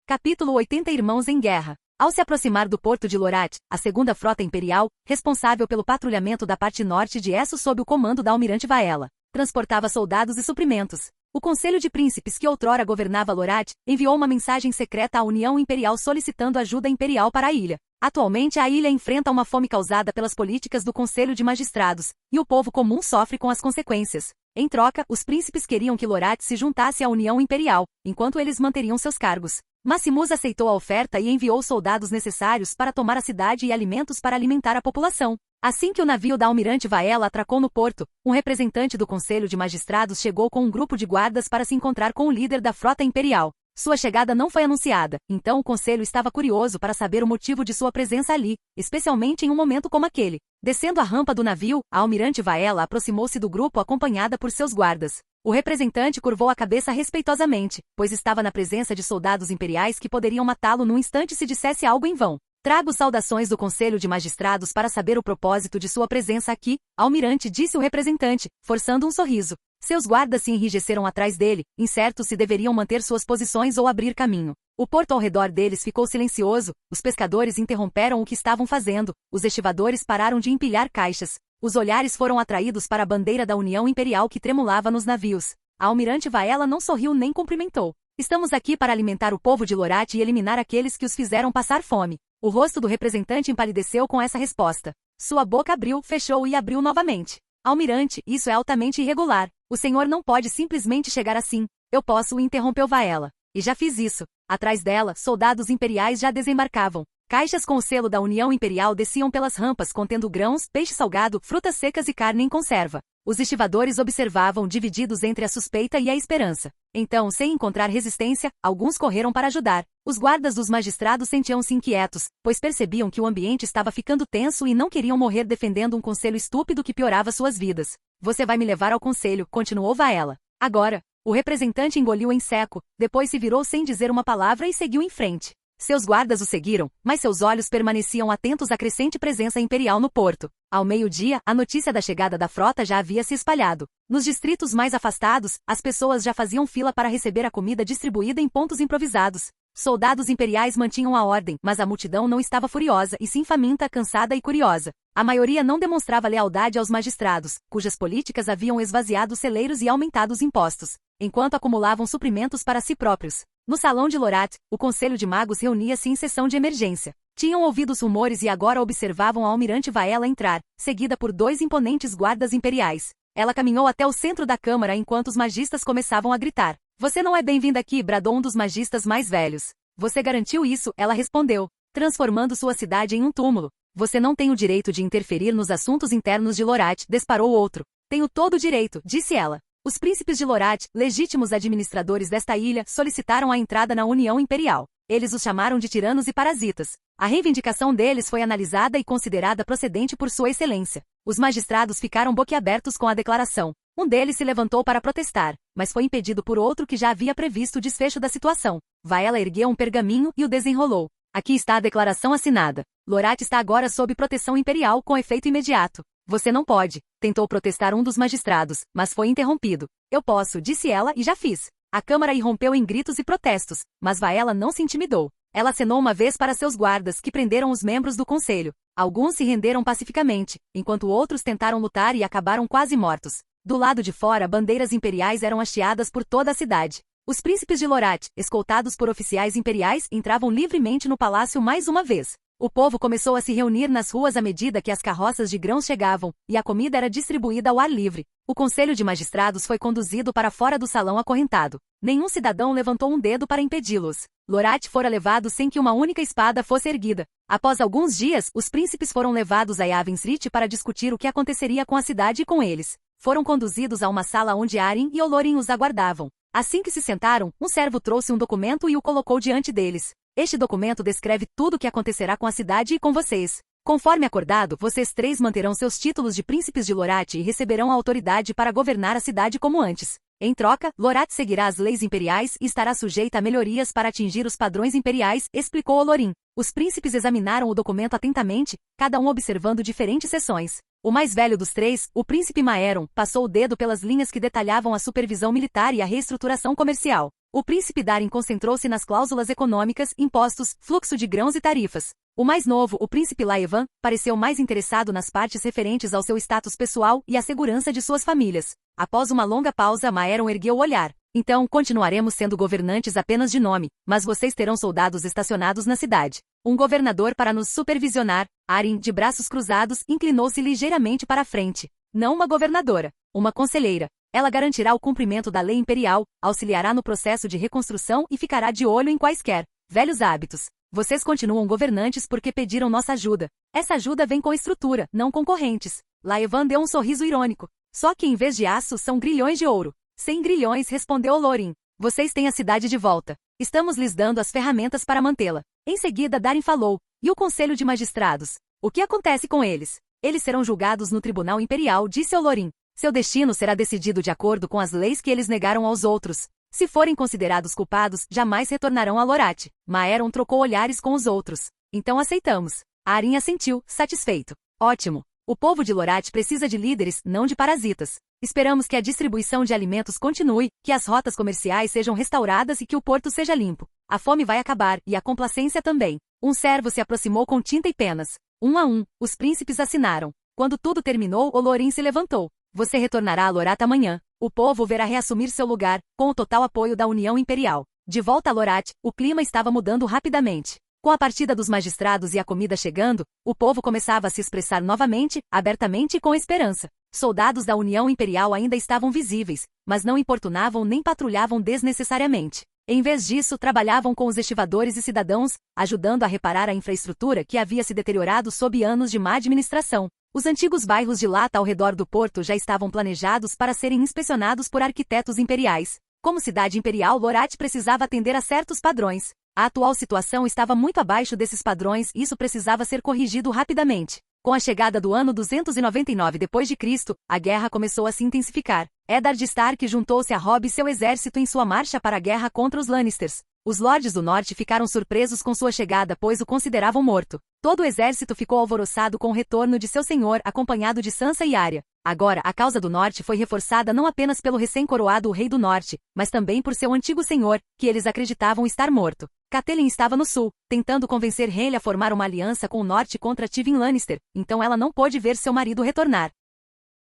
Capítulo 80 Irmãos em Guerra. Ao se aproximar do porto de Lorath, a segunda frota imperial, responsável pelo patrulhamento da parte norte de Essos sob o comando da almirante Vaela, transportava soldados e suprimentos. O Conselho de Príncipes que outrora governava Lorath, enviou uma mensagem secreta à União Imperial solicitando ajuda imperial para a ilha. Atualmente a ilha enfrenta uma fome causada pelas políticas do Conselho de Magistrados, e o povo comum sofre com as consequências. Em troca, os príncipes queriam que Lorath se juntasse à União Imperial, enquanto eles manteriam seus cargos. Maximus aceitou a oferta e enviou os soldados necessários para tomar a cidade e alimentos para alimentar a população. Assim que o navio da almirante Vaela atracou no porto, um representante do Conselho de Magistrados chegou com um grupo de guardas para se encontrar com o líder da frota imperial. Sua chegada não foi anunciada, então o conselho estava curioso para saber o motivo de sua presença ali, especialmente em um momento como aquele. Descendo a rampa do navio, a almirante Vaela aproximou-se do grupo acompanhada por seus guardas. O representante curvou a cabeça respeitosamente, pois estava na presença de soldados imperiais que poderiam matá-lo num instante se dissesse algo em vão. Trago saudações do Conselho de Magistrados para saber o propósito de sua presença aqui, almirante, disse o representante, forçando um sorriso. Seus guardas se enrijeceram atrás dele, incertos se deveriam manter suas posições ou abrir caminho. O porto ao redor deles ficou silencioso, os pescadores interromperam o que estavam fazendo, os estivadores pararam de empilhar caixas. Os olhares foram atraídos para a bandeira da União Imperial que tremulava nos navios. A almirante Vaela não sorriu nem cumprimentou. Estamos aqui para alimentar o povo de Lorath e eliminar aqueles que os fizeram passar fome. O rosto do representante empalideceu com essa resposta. Sua boca abriu, fechou e abriu novamente. Almirante, isso é altamente irregular. O senhor não pode simplesmente chegar assim. Eu posso, interrompeu Vaela. E já fiz isso. Atrás dela, soldados imperiais já desembarcavam. Caixas com o selo da União Imperial desciam pelas rampas contendo grãos, peixe salgado, frutas secas e carne em conserva. Os estivadores observavam, divididos entre a suspeita e a esperança. Então, sem encontrar resistência, alguns correram para ajudar. Os guardas dos magistrados sentiam-se inquietos, pois percebiam que o ambiente estava ficando tenso e não queriam morrer defendendo um conselho estúpido que piorava suas vidas. Você vai me levar ao conselho, continuou Vaela. Agora. O representante engoliu em seco, depois se virou sem dizer uma palavra e seguiu em frente. Seus guardas o seguiram, mas seus olhos permaneciam atentos à crescente presença imperial no porto. Ao meio-dia, a notícia da chegada da frota já havia se espalhado. Nos distritos mais afastados, as pessoas já faziam fila para receber a comida distribuída em pontos improvisados. Soldados imperiais mantinham a ordem, mas a multidão não estava furiosa, e sim faminta, cansada e curiosa. A maioria não demonstrava lealdade aos magistrados, cujas políticas haviam esvaziado os celeiros e aumentado os impostos, enquanto acumulavam suprimentos para si próprios. No salão de Lorath, o Conselho de Magos reunia-se em sessão de emergência. Tinham ouvido os rumores e agora observavam a almirante Vaela entrar, seguida por 2 imponentes guardas imperiais. Ela caminhou até o centro da câmara enquanto os magistas começavam a gritar. Você não é bem-vinda aqui, bradou um dos magistas mais velhos. Você garantiu isso, ela respondeu, transformando sua cidade em um túmulo. Você não tem o direito de interferir nos assuntos internos de Lorath, disparou o outro. Tenho todo o direito, disse ela. Os príncipes de Lorath, legítimos administradores desta ilha, solicitaram a entrada na União Imperial. Eles os chamaram de tiranos e parasitas. A reivindicação deles foi analisada e considerada procedente por Sua Excelência. Os magistrados ficaram boquiabertos com a declaração. Um deles se levantou para protestar, mas foi impedido por outro que já havia previsto o desfecho da situação. Vaela ergueu um pergaminho e o desenrolou. Aqui está a declaração assinada. Lorath está agora sob proteção imperial com efeito imediato. Você não pode, tentou protestar um dos magistrados, mas foi interrompido. Eu posso, disse ela e já fiz. A Câmara irrompeu em gritos e protestos, mas Vaela não se intimidou. Ela acenou uma vez para seus guardas, que prenderam os membros do conselho. Alguns se renderam pacificamente, enquanto outros tentaram lutar e acabaram quase mortos. Do lado de fora, bandeiras imperiais eram hasteadas por toda a cidade. Os príncipes de Lorath, escoltados por oficiais imperiais, entravam livremente no palácio mais uma vez. O povo começou a se reunir nas ruas à medida que as carroças de grãos chegavam, e a comida era distribuída ao ar livre. O conselho de magistrados foi conduzido para fora do salão acorrentado. Nenhum cidadão levantou um dedo para impedi-los. Lorath fora levado sem que uma única espada fosse erguida. Após alguns dias, os príncipes foram levados a Yavin-Srith para discutir o que aconteceria com a cidade e com eles. Foram conduzidos a uma sala onde Arin e Olorin os aguardavam. Assim que se sentaram, um servo trouxe um documento e o colocou diante deles. Este documento descreve tudo o que acontecerá com a cidade e com vocês. Conforme acordado, vocês três manterão seus títulos de príncipes de Lorath e receberão a autoridade para governar a cidade como antes. Em troca, Lorath seguirá as leis imperiais e estará sujeita a melhorias para atingir os padrões imperiais, explicou Olorin. Os príncipes examinaram o documento atentamente, cada um observando diferentes seções. O mais velho dos três, o príncipe Maeron, passou o dedo pelas linhas que detalhavam a supervisão militar e a reestruturação comercial. O príncipe Darin concentrou-se nas cláusulas econômicas, impostos, fluxo de grãos e tarifas. O mais novo, o príncipe Laevan, pareceu mais interessado nas partes referentes ao seu status pessoal e à segurança de suas famílias. Após uma longa pausa, Maeron ergueu o olhar. Então, continuaremos sendo governantes apenas de nome, mas vocês terão soldados estacionados na cidade. Um governador para nos supervisionar. Arin, de braços cruzados, inclinou-se ligeiramente para a frente. Não uma governadora, uma conselheira. Ela garantirá o cumprimento da lei imperial, auxiliará no processo de reconstrução e ficará de olho em quaisquer velhos hábitos. Vocês continuam governantes porque pediram nossa ajuda. Essa ajuda vem com estrutura, não com correntes. Laevan deu um sorriso irônico. Só que em vez de aço são grilhões de ouro. 100 grilhões, respondeu Olorin. Vocês têm a cidade de volta. Estamos lhes dando as ferramentas para mantê-la. Em seguida, Darin falou. E o Conselho de Magistrados? O que acontece com eles? Eles serão julgados no Tribunal Imperial, disse Olorin. Seu destino será decidido de acordo com as leis que eles negaram aos outros. Se forem considerados culpados, jamais retornarão a Lorath. Maeron trocou olhares com os outros. Então aceitamos. Arin assentiu, satisfeito. Ótimo. O povo de Lorath precisa de líderes, não de parasitas. Esperamos que a distribuição de alimentos continue, que as rotas comerciais sejam restauradas e que o porto seja limpo. A fome vai acabar, e a complacência também. Um servo se aproximou com tinta e penas. Um a um, os príncipes assinaram. Quando tudo terminou, Olorin se levantou. Você retornará a Lorath amanhã. O povo verá reassumir seu lugar, com o total apoio da União Imperial. De volta a Lorath, o clima estava mudando rapidamente. Com a partida dos magistrados e a comida chegando, o povo começava a se expressar novamente, abertamente e com esperança. Soldados da União Imperial ainda estavam visíveis, mas não importunavam nem patrulhavam desnecessariamente. Em vez disso, trabalhavam com os estivadores e cidadãos, ajudando a reparar a infraestrutura que havia se deteriorado sob anos de má administração. Os antigos bairros de lata ao redor do porto já estavam planejados para serem inspecionados por arquitetos imperiais. Como cidade imperial, Lorath precisava atender a certos padrões. A atual situação estava muito abaixo desses padrões e isso precisava ser corrigido rapidamente. Com a chegada do ano 299 d.C., a guerra começou a se intensificar. Eddard Stark juntou-se a Robb e seu exército em sua marcha para a guerra contra os Lannisters. Os Lordes do Norte ficaram surpresos com sua chegada pois o consideravam morto. Todo o exército ficou alvoroçado com o retorno de seu senhor, acompanhado de Sansa e Arya. Agora, a causa do Norte foi reforçada não apenas pelo recém-coroado Rei do Norte, mas também por seu antigo senhor, que eles acreditavam estar morto. Catelyn estava no sul, tentando convencer Rhaelle a formar uma aliança com o Norte contra Tywin Lannister, então ela não pôde ver seu marido retornar.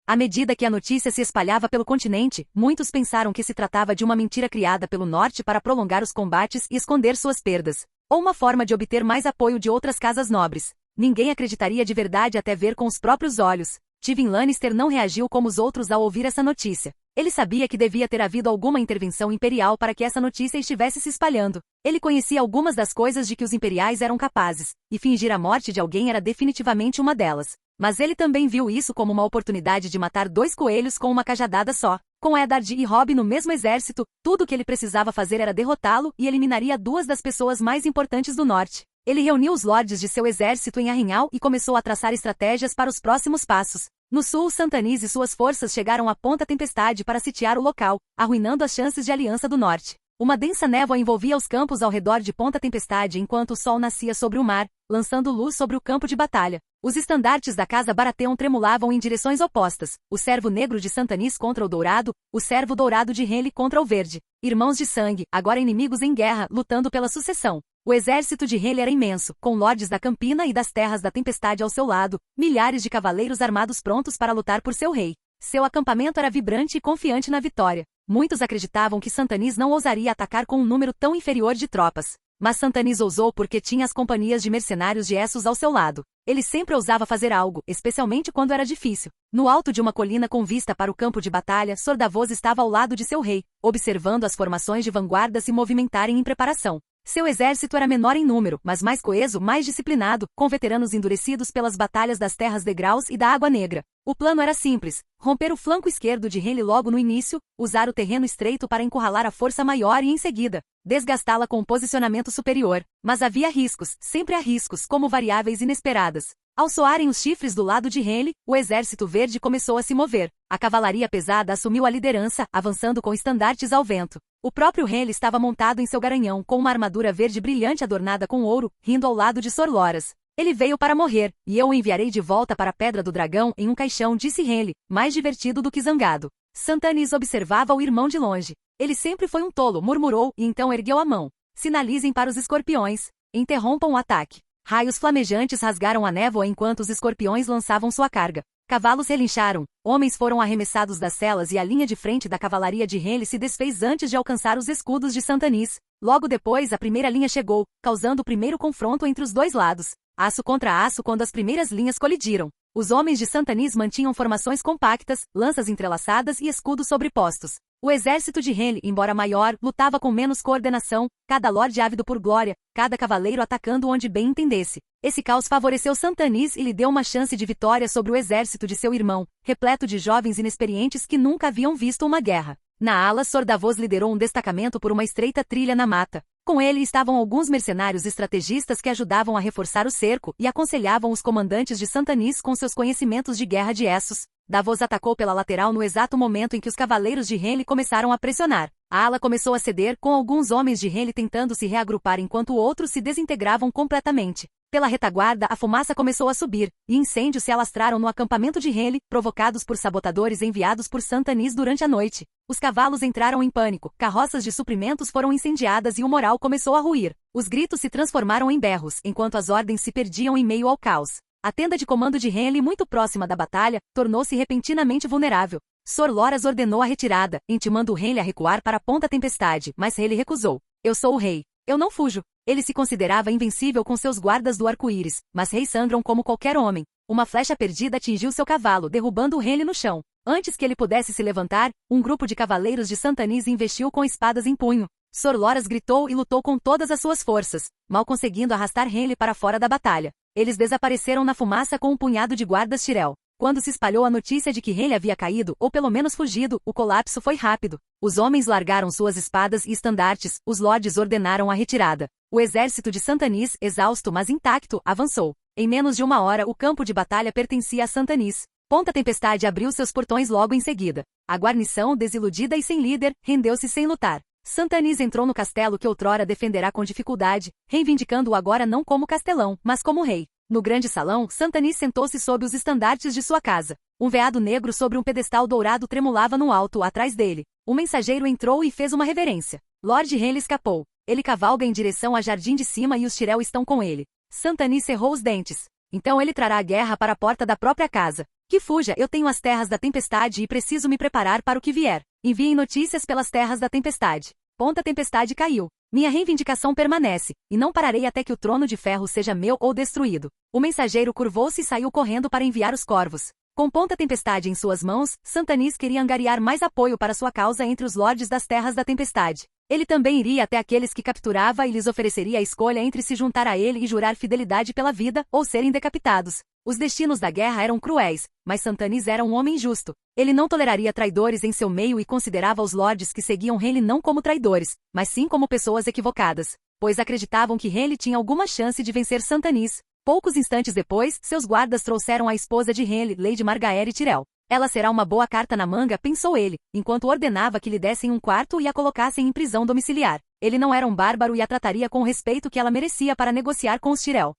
À medida que a notícia se espalhava pelo continente, muitos pensaram que se tratava de uma mentira criada pelo Norte para prolongar os combates e esconder suas perdas, ou uma forma de obter mais apoio de outras casas nobres. Ninguém acreditaria de verdade até ver com os próprios olhos. Tywin Lannister não reagiu como os outros ao ouvir essa notícia. Ele sabia que devia ter havido alguma intervenção imperial para que essa notícia estivesse se espalhando. Ele conhecia algumas das coisas de que os imperiais eram capazes, e fingir a morte de alguém era definitivamente uma delas. Mas ele também viu isso como uma oportunidade de matar 2 coelhos com uma cajadada só. Com Eddard e Robb no mesmo exército, tudo o que ele precisava fazer era derrotá-lo e eliminaria 2 das pessoas mais importantes do Norte. Ele reuniu os lordes de seu exército em Arrinhal e começou a traçar estratégias para os próximos passos. No sul, Santanis e suas forças chegaram à Ponta Tempestade para sitiar o local, arruinando as chances de aliança do Norte. Uma densa névoa envolvia os campos ao redor de Ponta Tempestade enquanto o sol nascia sobre o mar, lançando luz sobre o campo de batalha. Os estandartes da Casa Baratheon tremulavam em direções opostas, o servo negro de Santanis contra o dourado, o servo dourado de Renly contra o verde. Irmãos de sangue, agora inimigos em guerra, lutando pela sucessão. O exército de Renly era imenso, com lordes da Campina e das Terras da Tempestade ao seu lado, milhares de cavaleiros armados prontos para lutar por seu rei. Seu acampamento era vibrante e confiante na vitória. Muitos acreditavam que Santanis não ousaria atacar com um número tão inferior de tropas. Mas Santanis ousou porque tinha as companhias de mercenários de Essos ao seu lado. Ele sempre ousava fazer algo, especialmente quando era difícil. No alto de uma colina com vista para o campo de batalha, Sor Davos estava ao lado de seu rei, observando as formações de vanguarda se movimentarem em preparação. Seu exército era menor em número, mas mais coeso, mais disciplinado, com veteranos endurecidos pelas batalhas das Terras de Graus e da Água Negra. O plano era simples: romper o flanco esquerdo de Renly logo no início, usar o terreno estreito para encurralar a força maior e, em seguida, desgastá-la com um posicionamento superior. Mas havia riscos, sempre há riscos, como variáveis inesperadas. Ao soarem os chifres do lado de Renly, o exército verde começou a se mover. A cavalaria pesada assumiu a liderança, avançando com estandartes ao vento. O próprio Renly estava montado em seu garanhão, com uma armadura verde brilhante adornada com ouro, rindo ao lado de Sor Loras. Ele veio para morrer, e eu o enviarei de volta para a Pedra do Dragão em um caixão, disse Renly, mais divertido do que zangado. Santanis observava o irmão de longe. Ele sempre foi um tolo, murmurou, e então ergueu a mão. Sinalizem para os escorpiões. Interrompam o ataque. Raios flamejantes rasgaram a névoa enquanto os escorpiões lançavam sua carga. Cavalos relincharam, homens foram arremessados das celas e a linha de frente da cavalaria de Renly se desfez antes de alcançar os escudos de Santanis. Logo depois a primeira linha chegou, causando o primeiro confronto entre os dois lados. Aço contra aço quando as primeiras linhas colidiram. Os homens de Santanis mantinham formações compactas, lanças entrelaçadas e escudos sobrepostos. O exército de Renly, embora maior, lutava com menos coordenação, cada lorde ávido por glória, cada cavaleiro atacando onde bem entendesse. Esse caos favoreceu Santanis e lhe deu uma chance de vitória sobre o exército de seu irmão, repleto de jovens inexperientes que nunca haviam visto uma guerra. Na ala, Sor Davos liderou um destacamento por uma estreita trilha na mata. Com ele estavam alguns mercenários estrategistas que ajudavam a reforçar o cerco e aconselhavam os comandantes de Santanis com seus conhecimentos de guerra de Essos. Davos atacou pela lateral no exato momento em que os cavaleiros de Renly começaram a pressionar. A ala começou a ceder, com alguns homens de Renly tentando se reagrupar enquanto outros se desintegravam completamente. Pela retaguarda, a fumaça começou a subir, e incêndios se alastraram no acampamento de Renly, provocados por sabotadores enviados por Santanis durante a noite. Os cavalos entraram em pânico, carroças de suprimentos foram incendiadas e o moral começou a ruir. Os gritos se transformaram em berros, enquanto as ordens se perdiam em meio ao caos. A tenda de comando de Renly, muito próxima da batalha, tornou-se repentinamente vulnerável. Sor Loras ordenou a retirada, intimando Renly a recuar para a Ponta Tempestade, mas Renly recusou. Eu sou o rei. Eu não fujo. Ele se considerava invencível com seus guardas do arco-íris, mas reis sangram como qualquer homem. Uma flecha perdida atingiu seu cavalo, derrubando o Renly no chão. Antes que ele pudesse se levantar, um grupo de cavaleiros de Santanis investiu com espadas em punho. Sor Loras gritou e lutou com todas as suas forças, mal conseguindo arrastar Renly para fora da batalha. Eles desapareceram na fumaça com um punhado de guardas Tyrell. Quando se espalhou a notícia de que Renly havia caído, ou pelo menos fugido, o colapso foi rápido. Os homens largaram suas espadas e estandartes, os lordes ordenaram a retirada. O exército de Santanis, exausto mas intacto, avançou. Em menos de uma hora o campo de batalha pertencia a Santanis. Ponta Tempestade abriu seus portões logo em seguida. A guarnição, desiludida e sem líder, rendeu-se sem lutar. Santanis entrou no castelo que outrora defenderá com dificuldade, reivindicando-o agora não como castelão, mas como rei. No grande salão, Santanis sentou-se sob os estandartes de sua casa. Um veado negro sobre um pedestal dourado tremulava no alto, atrás dele. Um mensageiro entrou e fez uma reverência. Lord Renly escapou. Ele cavalga em direção a Jardim de Cima e os Tyrell estão com ele. Santanis cerrou os dentes. Então ele trará a guerra para a porta da própria casa. Que fuja, eu tenho as terras da tempestade e preciso me preparar para o que vier. Enviem notícias pelas terras da tempestade. Ponta Tempestade caiu. Minha reivindicação permanece, e não pararei até que o trono de ferro seja meu ou destruído. O mensageiro curvou-se e saiu correndo para enviar os corvos. Com Ponta Tempestade em suas mãos, Santanis queria angariar mais apoio para sua causa entre os lordes das Terras da Tempestade. Ele também iria até aqueles que capturava e lhes ofereceria a escolha entre se juntar a ele e jurar fidelidade pela vida, ou serem decapitados. Os destinos da guerra eram cruéis, mas Santanis era um homem justo. Ele não toleraria traidores em seu meio e considerava os lordes que seguiam Renly não como traidores, mas sim como pessoas equivocadas, pois acreditavam que Renly tinha alguma chance de vencer Santanis. Poucos instantes depois, seus guardas trouxeram a esposa de Renly, Lady Margaery Tyrell. Ela será uma boa carta na manga, pensou ele, enquanto ordenava que lhe dessem um quarto e a colocassem em prisão domiciliar. Ele não era um bárbaro e a trataria com o respeito que ela merecia para negociar com os Tyrell.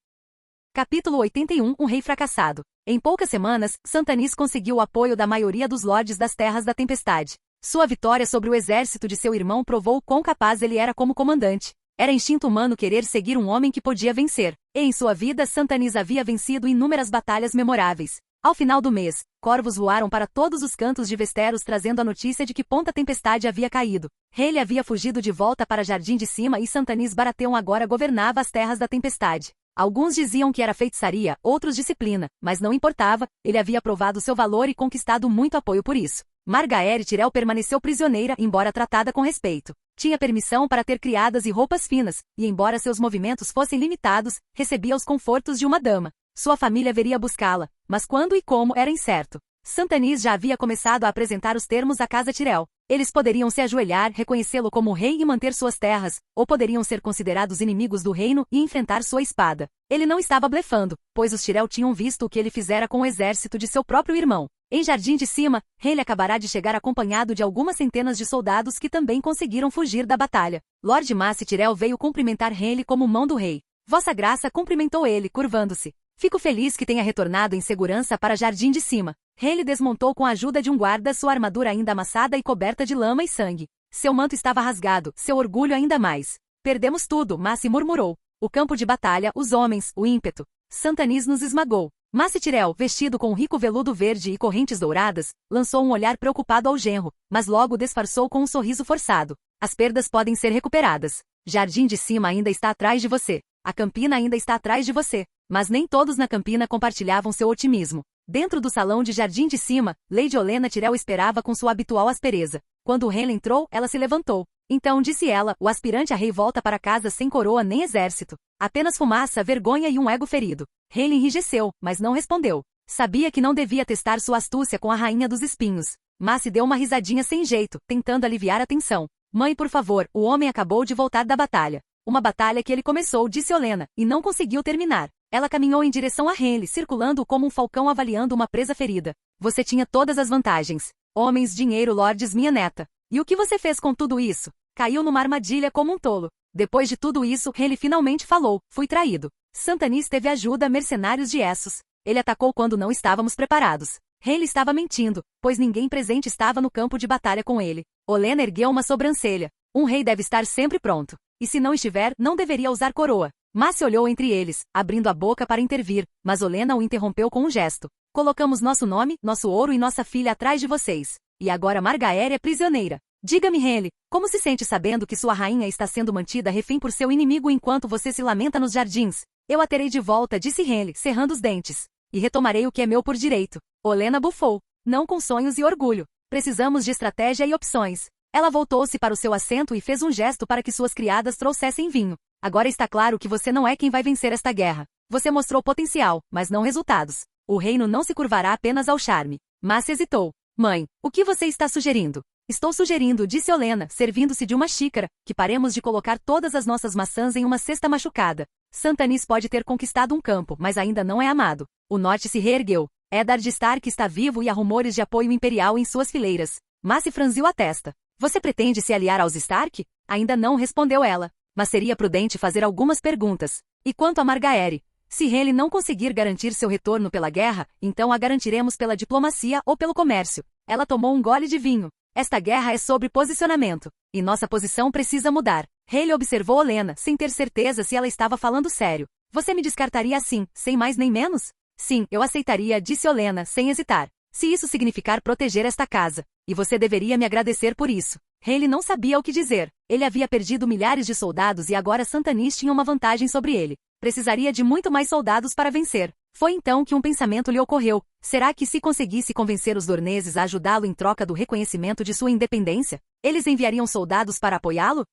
Capítulo 81 Um rei fracassado. Em poucas semanas, Santanis conseguiu o apoio da maioria dos lordes das Terras da Tempestade. Sua vitória sobre o exército de seu irmão provou quão capaz ele era como comandante. Era instinto humano querer seguir um homem que podia vencer, e em sua vida Santanis havia vencido inúmeras batalhas memoráveis. Ao final do mês, corvos voaram para todos os cantos de Westeros trazendo a notícia de que Ponta Tempestade havia caído. Rhaelle havia fugido de volta para Jardim de Cima e Santanis Baratheon agora governava as Terras da Tempestade. Alguns diziam que era feitiçaria, outros disciplina, mas não importava, ele havia provado seu valor e conquistado muito apoio por isso. Margaery Tyrell permaneceu prisioneira, embora tratada com respeito. Tinha permissão para ter criadas e roupas finas, e embora seus movimentos fossem limitados, recebia os confortos de uma dama. Sua família veria buscá-la, mas quando e como era incerto. Santanis já havia começado a apresentar os termos à casa Tyrell. Eles poderiam se ajoelhar, reconhecê-lo como rei e manter suas terras, ou poderiam ser considerados inimigos do reino e enfrentar sua espada. Ele não estava blefando, pois os Tyrell tinham visto o que ele fizera com o exército de seu próprio irmão. Em Jardim de Cima, Rhaelle acabará de chegar acompanhado de algumas centenas de soldados que também conseguiram fugir da batalha. Lord Mace Tyrell veio cumprimentar Rhaelle como mão do rei. Vossa Graça cumprimentou ele, curvando-se. Fico feliz que tenha retornado em segurança para Jardim de Cima. Rhaelle desmontou com a ajuda de um guarda sua armadura ainda amassada e coberta de lama e sangue. Seu manto estava rasgado, seu orgulho ainda mais. Perdemos tudo, Mace murmurou. O campo de batalha, os homens, o ímpeto. Santanis nos esmagou. Mace Tyrell, vestido com um rico veludo verde e correntes douradas, lançou um olhar preocupado ao genro, mas logo disfarçou com um sorriso forçado. As perdas podem ser recuperadas. Jardim de Cima ainda está atrás de você. A Campina ainda está atrás de você. Mas nem todos na Campina compartilhavam seu otimismo. Dentro do salão de Jardim de Cima, Lady Olenna Tyrell esperava com sua habitual aspereza. Quando Rhaelle entrou, ela se levantou. Então, disse ela, o aspirante a rei volta para casa sem coroa nem exército. Apenas fumaça, vergonha e um ego ferido. Rhaelle enrijeceu, mas não respondeu. Sabia que não devia testar sua astúcia com a rainha dos espinhos. Mace deu uma risadinha sem jeito, tentando aliviar a tensão. Mãe, por favor, o homem acabou de voltar da batalha. Uma batalha que ele começou, disse Olenna, e não conseguiu terminar. Ela caminhou em direção a Rhaelle, circulando como um falcão avaliando uma presa ferida. Você tinha todas as vantagens. Homens, dinheiro, lordes, minha neta. E o que você fez com tudo isso? Caiu numa armadilha como um tolo. Depois de tudo isso, Rhaelle finalmente falou, fui traído. Santanis teve ajuda, mercenários de Essos. Ele atacou quando não estávamos preparados. Rhaelle estava mentindo, pois ninguém presente estava no campo de batalha com ele. Olenna ergueu uma sobrancelha. Um rei deve estar sempre pronto. E se não estiver, não deveria usar coroa. Mace olhou entre eles, abrindo a boca para intervir, mas Olenna o interrompeu com um gesto. Colocamos nosso nome, nosso ouro e nossa filha atrás de vocês. E agora Margaery é prisioneira. Diga-me, Rhaelle, como se sente sabendo que sua rainha está sendo mantida refém por seu inimigo enquanto você se lamenta nos jardins? Eu a terei de volta, disse Rhaelle, cerrando os dentes. E retomarei o que é meu por direito. Olenna bufou. Não com sonhos e orgulho. Precisamos de estratégia e opções. Ela voltou-se para o seu assento e fez um gesto para que suas criadas trouxessem vinho. Agora está claro que você não é quem vai vencer esta guerra. Você mostrou potencial, mas não resultados. O reino não se curvará apenas ao charme. Mace hesitou. Mãe, o que você está sugerindo? Estou sugerindo, disse Olenna, servindo-se de uma xícara, que paremos de colocar todas as nossas maçãs em uma cesta machucada. Santanis pode ter conquistado um campo, mas ainda não é amado. O norte se reergueu. Eddard Stark está vivo e há rumores de apoio imperial em suas fileiras. Mace franziu a testa. Você pretende se aliar aos Stark? Ainda não, respondeu ela. Mas seria prudente fazer algumas perguntas. E quanto a Margaery? Se Rhaelle não conseguir garantir seu retorno pela guerra, então a garantiremos pela diplomacia ou pelo comércio. Ela tomou um gole de vinho. Esta guerra é sobre posicionamento. E nossa posição precisa mudar. Rhaelle observou Olenna, sem ter certeza se ela estava falando sério. Você me descartaria assim, sem mais nem menos? Sim, eu aceitaria, disse Olenna, sem hesitar. Se isso significar proteger esta casa. E você deveria me agradecer por isso. Rhaelle não sabia o que dizer. Ele havia perdido milhares de soldados e agora Santanis tinha uma vantagem sobre ele. Precisaria de muito mais soldados para vencer. Foi então que um pensamento lhe ocorreu. Será que se conseguisse convencer os Dorneses a ajudá-lo em troca do reconhecimento de sua independência, eles enviariam soldados para apoiá-lo?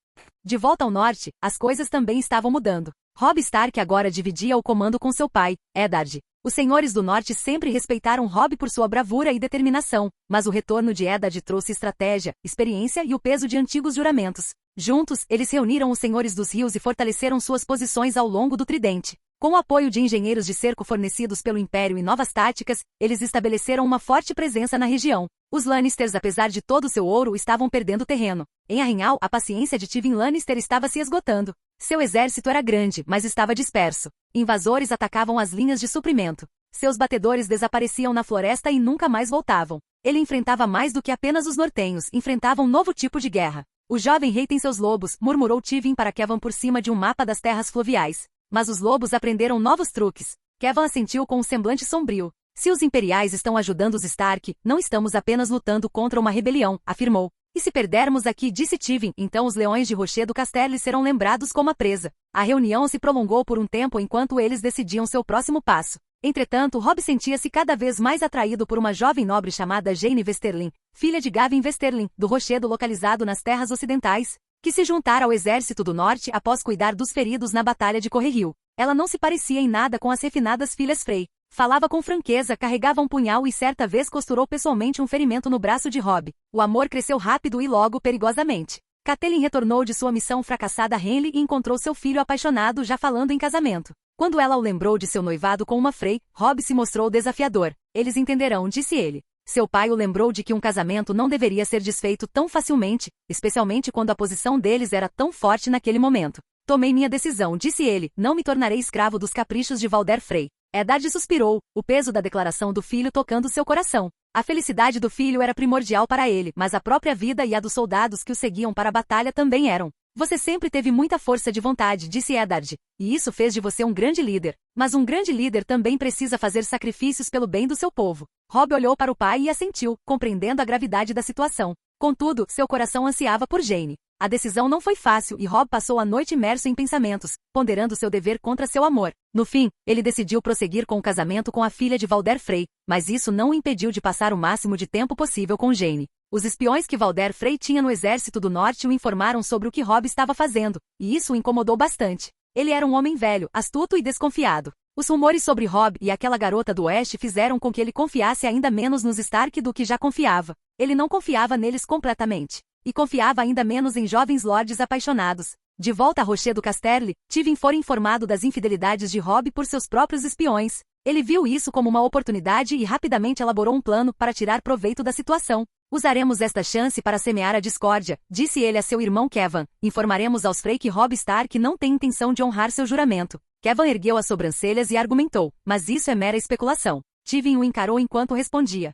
De volta ao norte, as coisas também estavam mudando. Robb Stark agora dividia o comando com seu pai, Eddard. Os senhores do norte sempre respeitaram Robb por sua bravura e determinação, mas o retorno de Eddard trouxe estratégia, experiência e o peso de antigos juramentos. Juntos, eles reuniram os senhores dos rios e fortaleceram suas posições ao longo do Tridente. Com o apoio de engenheiros de cerco fornecidos pelo Império e novas táticas, eles estabeleceram uma forte presença na região. Os Lannisters, apesar de todo seu ouro, estavam perdendo terreno. Em Harrenhal, a paciência de Tywin Lannister estava se esgotando. Seu exército era grande, mas estava disperso. Invasores atacavam as linhas de suprimento. Seus batedores desapareciam na floresta e nunca mais voltavam. Ele enfrentava mais do que apenas os nortenhos, enfrentava um novo tipo de guerra. O jovem rei tem seus lobos, murmurou Tywin para Kevan por cima de um mapa das terras fluviais. Mas os lobos aprenderam novos truques. Kevan assentiu com um semblante sombrio. Se os imperiais estão ajudando os Stark, não estamos apenas lutando contra uma rebelião, afirmou. E se perdermos aqui, disse Tywin, então os leões de Rochedo Casterly serão lembrados como a presa. A reunião se prolongou por um tempo enquanto eles decidiam seu próximo passo. Entretanto, Robb sentia-se cada vez mais atraído por uma jovem nobre chamada Jane Westerling, filha de Gavin Westerling, do Rochedo localizado nas terras ocidentais, que se juntara ao exército do norte após cuidar dos feridos na batalha de Correhill. Ela não se parecia em nada com as refinadas filhas Frey. Falava com franqueza, carregava um punhal e certa vez costurou pessoalmente um ferimento no braço de Robb. O amor cresceu rápido e logo perigosamente. Catelyn retornou de sua missão fracassada a Henley e encontrou seu filho apaixonado já falando em casamento. Quando ela o lembrou de seu noivado com uma Frey, Robb se mostrou desafiador. Eles entenderão, disse ele. Seu pai o lembrou de que um casamento não deveria ser desfeito tão facilmente, especialmente quando a posição deles era tão forte naquele momento. Tomei minha decisão, disse ele, não me tornarei escravo dos caprichos de Valder Frey. Eddard suspirou, o peso da declaração do filho tocando seu coração. A felicidade do filho era primordial para ele, mas a própria vida e a dos soldados que o seguiam para a batalha também eram. Você sempre teve muita força de vontade, disse Eddard, e isso fez de você um grande líder. Mas um grande líder também precisa fazer sacrifícios pelo bem do seu povo. Robb olhou para o pai e assentiu, compreendendo a gravidade da situação. Contudo, seu coração ansiava por Jane. A decisão não foi fácil e Robb passou a noite imerso em pensamentos, ponderando seu dever contra seu amor. No fim, ele decidiu prosseguir com o casamento com a filha de Valder Frey, mas isso não o impediu de passar o máximo de tempo possível com Jane. Os espiões que Valder Frey tinha no exército do norte o informaram sobre o que Robb estava fazendo, e isso o incomodou bastante. Ele era um homem velho, astuto e desconfiado. Os rumores sobre Robb e aquela garota do oeste fizeram com que ele confiasse ainda menos nos Stark do que já confiava. Ele não confiava neles completamente. E confiava ainda menos em jovens lordes apaixonados. De volta a Rochedo Casterly, Tywin fora informado das infidelidades de Robb por seus próprios espiões. Ele viu isso como uma oportunidade e rapidamente elaborou um plano para tirar proveito da situação. Usaremos esta chance para semear a discórdia, disse ele a seu irmão Kevan. Informaremos aos Frey que Robb Stark não tem intenção de honrar seu juramento. Kevan ergueu as sobrancelhas e argumentou, mas isso é mera especulação. Tywin o encarou enquanto respondia.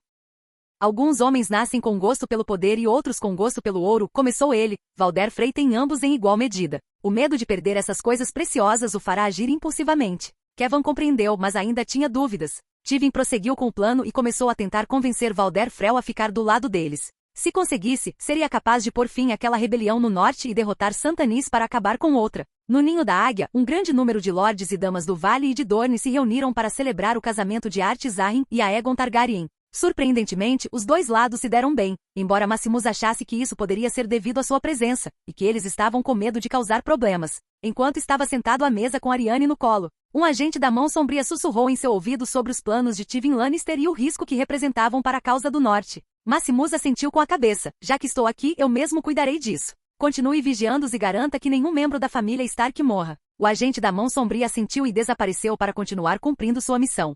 Alguns homens nascem com gosto pelo poder e outros com gosto pelo ouro, começou ele. Valder Frey tem ambos em igual medida. O medo de perder essas coisas preciosas o fará agir impulsivamente. Kevan compreendeu, mas ainda tinha dúvidas. Tywin prosseguiu com o plano e começou a tentar convencer Valder Frey a ficar do lado deles. Se conseguisse, seria capaz de pôr fim àquela rebelião no norte e derrotar Santanis para acabar com outra. No Ninho da Águia, um grande número de lordes e damas do Vale e de Dorne se reuniram para celebrar o casamento de Arthys Arryn e Aegon Targaryen. Surpreendentemente, os dois lados se deram bem, embora Maximus achasse que isso poderia ser devido à sua presença, e que eles estavam com medo de causar problemas. Enquanto estava sentado à mesa com Arianne no colo, um agente da Mão Sombria sussurrou em seu ouvido sobre os planos de Tywin Lannister e o risco que representavam para a causa do norte. Maximus assentiu com a cabeça, já que estou aqui, eu mesmo cuidarei disso. Continue vigiando-os e garanta que nenhum membro da família Stark morra. O agente da Mão Sombria assentiu e desapareceu para continuar cumprindo sua missão.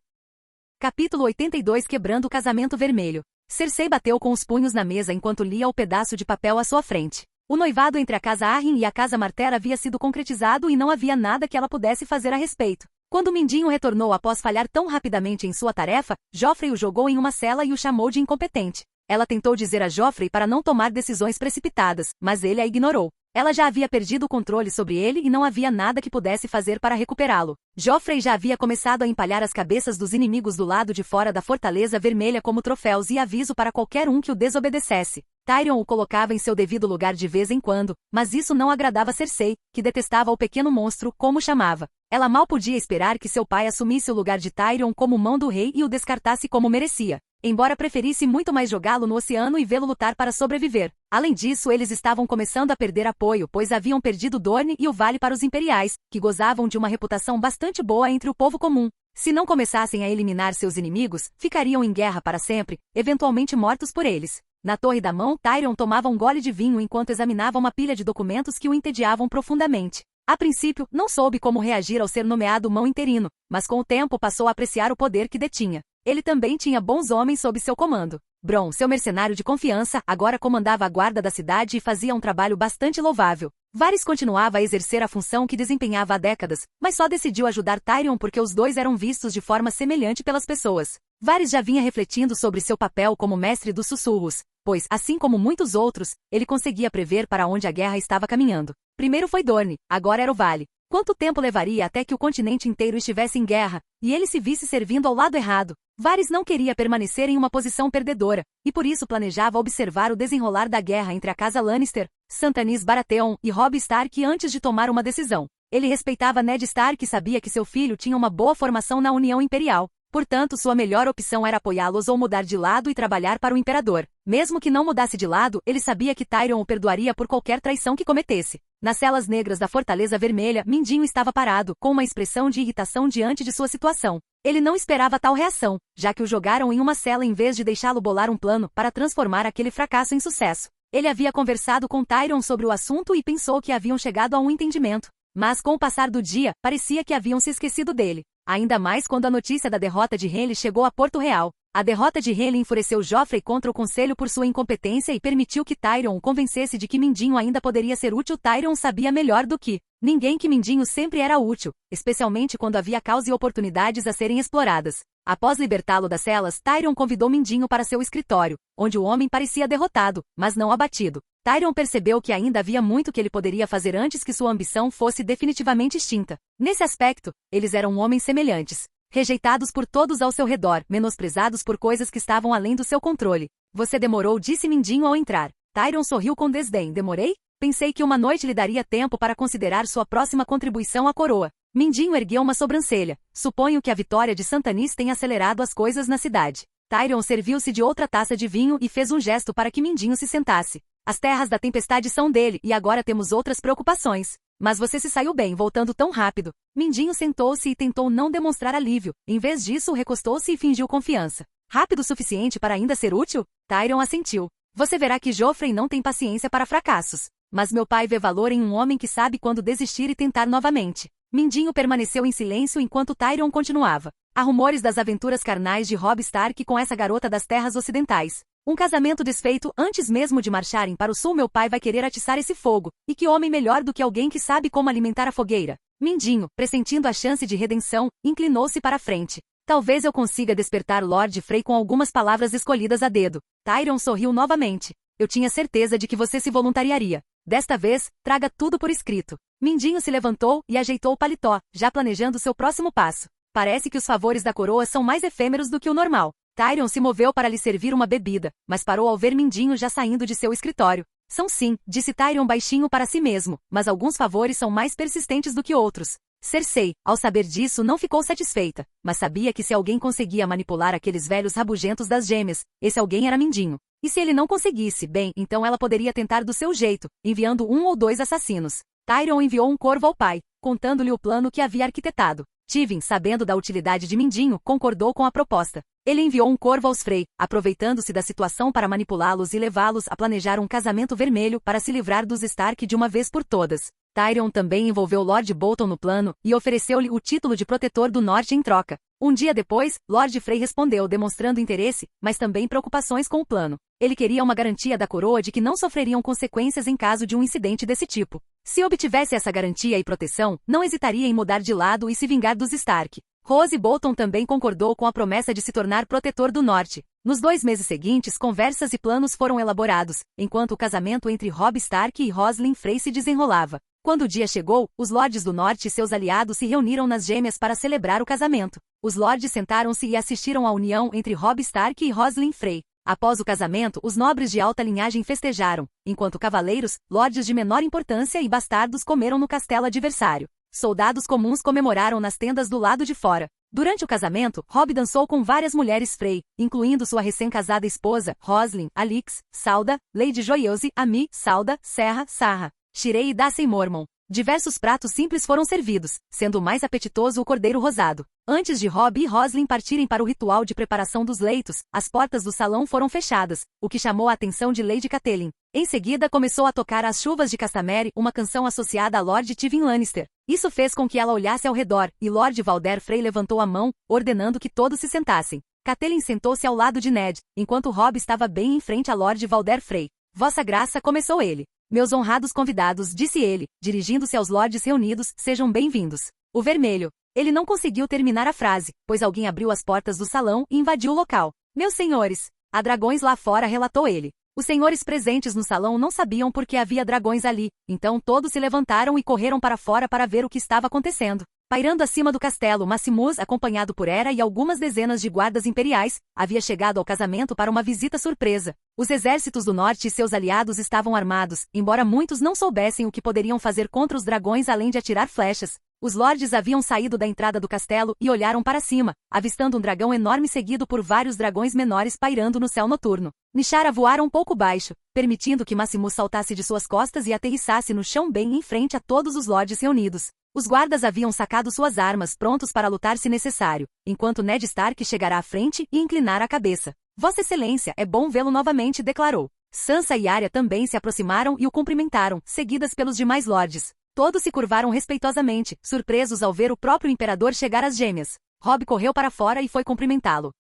Capítulo 82 Quebrando o Casamento Vermelho. Cersei bateu com os punhos na mesa enquanto lia o pedaço de papel à sua frente. O noivado entre a casa Arryn e a casa Martell havia sido concretizado e não havia nada que ela pudesse fazer a respeito. Quando Mindinho retornou após falhar tão rapidamente em sua tarefa, Joffrey o jogou em uma cela e o chamou de incompetente. Ela tentou dizer a Joffrey para não tomar decisões precipitadas, mas ele a ignorou. Ela já havia perdido o controle sobre ele e não havia nada que pudesse fazer para recuperá-lo. Joffrey já havia começado a empalhar as cabeças dos inimigos do lado de fora da Fortaleza Vermelha como troféus e aviso para qualquer um que o desobedecesse. Tyrion o colocava em seu devido lugar de vez em quando, mas isso não agradava Cersei, que detestava o pequeno monstro, como o chamava. Ela mal podia esperar que seu pai assumisse o lugar de Tyrion como mão do rei e o descartasse como merecia. Embora preferisse muito mais jogá-lo no oceano e vê-lo lutar para sobreviver. Além disso, eles estavam começando a perder apoio, pois haviam perdido Dorne e o Vale para os imperiais, que gozavam de uma reputação bastante boa entre o povo comum. Se não começassem a eliminar seus inimigos, ficariam em guerra para sempre, eventualmente mortos por eles. Na Torre da Mão, Tyrion tomava um gole de vinho enquanto examinava uma pilha de documentos que o entediavam profundamente. A princípio, não soube como reagir ao ser nomeado mão interino, mas com o tempo passou a apreciar o poder que detinha. Ele também tinha bons homens sob seu comando. Bron, seu mercenário de confiança, agora comandava a guarda da cidade e fazia um trabalho bastante louvável. Varys continuava a exercer a função que desempenhava há décadas, mas só decidiu ajudar Tyrion porque os dois eram vistos de forma semelhante pelas pessoas. Varys já vinha refletindo sobre seu papel como mestre dos sussurros, pois, assim como muitos outros, ele conseguia prever para onde a guerra estava caminhando. Primeiro foi Dorne, agora era o Vale. Quanto tempo levaria até que o continente inteiro estivesse em guerra, e ele se visse servindo ao lado errado? Varys não queria permanecer em uma posição perdedora, e por isso planejava observar o desenrolar da guerra entre a casa Lannister, Stannis Baratheon e Robb Stark antes de tomar uma decisão. Ele respeitava Ned Stark e sabia que seu filho tinha uma boa formação na União Imperial. Portanto, sua melhor opção era apoiá-los ou mudar de lado e trabalhar para o imperador. Mesmo que não mudasse de lado, ele sabia que Tyrion o perdoaria por qualquer traição que cometesse. Nas celas negras da Fortaleza Vermelha, Mindinho estava parado, com uma expressão de irritação diante de sua situação. Ele não esperava tal reação, já que o jogaram em uma cela em vez de deixá-lo bolar um plano para transformar aquele fracasso em sucesso. Ele havia conversado com Tyrion sobre o assunto e pensou que haviam chegado a um entendimento. Mas com o passar do dia, parecia que haviam se esquecido dele. Ainda mais quando a notícia da derrota de Renly chegou a Porto Real. A derrota de Renly enfureceu Joffrey contra o conselho por sua incompetência e permitiu que Tyrion o convencesse de que Mindinho ainda poderia ser útil. Tyrion sabia melhor do que ninguém que Mindinho sempre era útil, especialmente quando havia causa e oportunidades a serem exploradas. Após libertá-lo das celas, Tyrion convidou Mindinho para seu escritório, onde o homem parecia derrotado, mas não abatido. Tyrion percebeu que ainda havia muito que ele poderia fazer antes que sua ambição fosse definitivamente extinta. Nesse aspecto, eles eram homens semelhantes. Rejeitados por todos ao seu redor, menosprezados por coisas que estavam além do seu controle. Você demorou, disse Mindinho ao entrar. Tyrion sorriu com desdém. Demorei? Pensei que uma noite lhe daria tempo para considerar sua próxima contribuição à coroa. Mindinho ergueu uma sobrancelha. Suponho que a vitória de Stannis tenha acelerado as coisas na cidade. Tyrion serviu-se de outra taça de vinho e fez um gesto para que Mindinho se sentasse. As terras da tempestade são dele e agora temos outras preocupações. Mas você se saiu bem voltando tão rápido. Mindinho sentou-se e tentou não demonstrar alívio. Em vez disso, recostou-se e fingiu confiança. Rápido o suficiente para ainda ser útil? Tyrion assentiu. Você verá que Joffrey não tem paciência para fracassos. Mas meu pai vê valor em um homem que sabe quando desistir e tentar novamente. Mindinho permaneceu em silêncio enquanto Tyrion continuava. Há rumores das aventuras carnais de Robb Stark com essa garota das terras ocidentais. Um casamento desfeito antes mesmo de marcharem para o sul. Meu pai vai querer atiçar esse fogo. E que homem melhor do que alguém que sabe como alimentar a fogueira? Mindinho, pressentindo a chance de redenção, inclinou-se para a frente. Talvez eu consiga despertar Lord Frey com algumas palavras escolhidas a dedo. Tyrion sorriu novamente. Eu tinha certeza de que você se voluntariaria. Desta vez, traga tudo por escrito. Mindinho se levantou e ajeitou o paletó, já planejando seu próximo passo. Parece que os favores da coroa são mais efêmeros do que o normal. Tyrion se moveu para lhe servir uma bebida, mas parou ao ver Mindinho já saindo de seu escritório. São sim, disse Tyrion baixinho para si mesmo, mas alguns favores são mais persistentes do que outros. Cersei, ao saber disso, não ficou satisfeita, mas sabia que se alguém conseguia manipular aqueles velhos rabugentos das gêmeas, esse alguém era Mindinho. E se ele não conseguisse, bem, então ela poderia tentar do seu jeito, enviando 1 ou 2 assassinos. Tyrion enviou um corvo ao pai, contando-lhe o plano que havia arquitetado. Tywin, sabendo da utilidade de Mindinho, concordou com a proposta. Ele enviou um corvo aos Frey, aproveitando-se da situação para manipulá-los e levá-los a planejar um casamento vermelho para se livrar dos Stark de uma vez por todas. Tyrion também envolveu Lord Bolton no plano e ofereceu-lhe o título de Protetor do Norte em troca. Um dia depois, Lord Frey respondeu demonstrando interesse, mas também preocupações com o plano. Ele queria uma garantia da coroa de que não sofreriam consequências em caso de um incidente desse tipo. Se obtivesse essa garantia e proteção, não hesitaria em mudar de lado e se vingar dos Stark. Rose Bolton também concordou com a promessa de se tornar Protetor do Norte. Nos 2 meses seguintes, conversas e planos foram elaborados, enquanto o casamento entre Robb Stark e Roslyn Frey se desenrolava. Quando o dia chegou, os Lordes do Norte e seus aliados se reuniram nas Gêmeas para celebrar o casamento. Os Lordes sentaram-se e assistiram à união entre Robb Stark e Roslyn Frey. Após o casamento, os nobres de alta linhagem festejaram, enquanto cavaleiros, lordes de menor importância e bastardos comeram no castelo adversário. Soldados comuns comemoraram nas tendas do lado de fora. Durante o casamento, Robb dançou com várias mulheres Frey, incluindo sua recém-casada esposa, Roslyn, Alix, Salda, Lady Joyose, Ami, Salda, Serra, Sarra, Shirei e Dacey Mormon. Diversos pratos simples foram servidos, sendo o mais apetitoso o cordeiro rosado. Antes de Robb e Roslin partirem para o ritual de preparação dos leitos, as portas do salão foram fechadas, o que chamou a atenção de Lady Catelyn. Em seguida começou a tocar As Chuvas de Castamere, uma canção associada a Lord Tywin Lannister. Isso fez com que ela olhasse ao redor, e Lord Valder Frey levantou a mão, ordenando que todos se sentassem. Catelyn sentou-se ao lado de Ned, enquanto Robb estava bem em frente a Lord Valder Frey. Vossa Graça, começou ele. Meus honrados convidados, disse ele, dirigindo-se aos lordes reunidos, sejam bem-vindos. O vermelho. Ele não conseguiu terminar a frase, pois alguém abriu as portas do salão e invadiu o local. Meus senhores, há dragões lá fora, relatou ele. Os senhores presentes no salão não sabiam por que havia dragões ali, então todos se levantaram e correram para fora para ver o que estava acontecendo. Pairando acima do castelo, Maximus, acompanhado por Hera e algumas dezenas de guardas imperiais, havia chegado ao casamento para uma visita surpresa. Os exércitos do norte e seus aliados estavam armados, embora muitos não soubessem o que poderiam fazer contra os dragões além de atirar flechas. Os lordes haviam saído da entrada do castelo e olharam para cima, avistando um dragão enorme seguido por vários dragões menores pairando no céu noturno. Nishara voara um pouco baixo, permitindo que Maximus saltasse de suas costas e aterrissasse no chão bem em frente a todos os lordes reunidos. Os guardas haviam sacado suas armas, prontos para lutar se necessário, enquanto Ned Stark chegará à frente e inclinar a cabeça. Vossa Excelência, é bom vê-lo novamente, declarou. Sansa e Arya também se aproximaram e o cumprimentaram, seguidas pelos demais lordes. Todos se curvaram respeitosamente, surpresos ao ver o próprio imperador chegar às gêmeas. Robb correu para fora e foi cumprimentá-lo.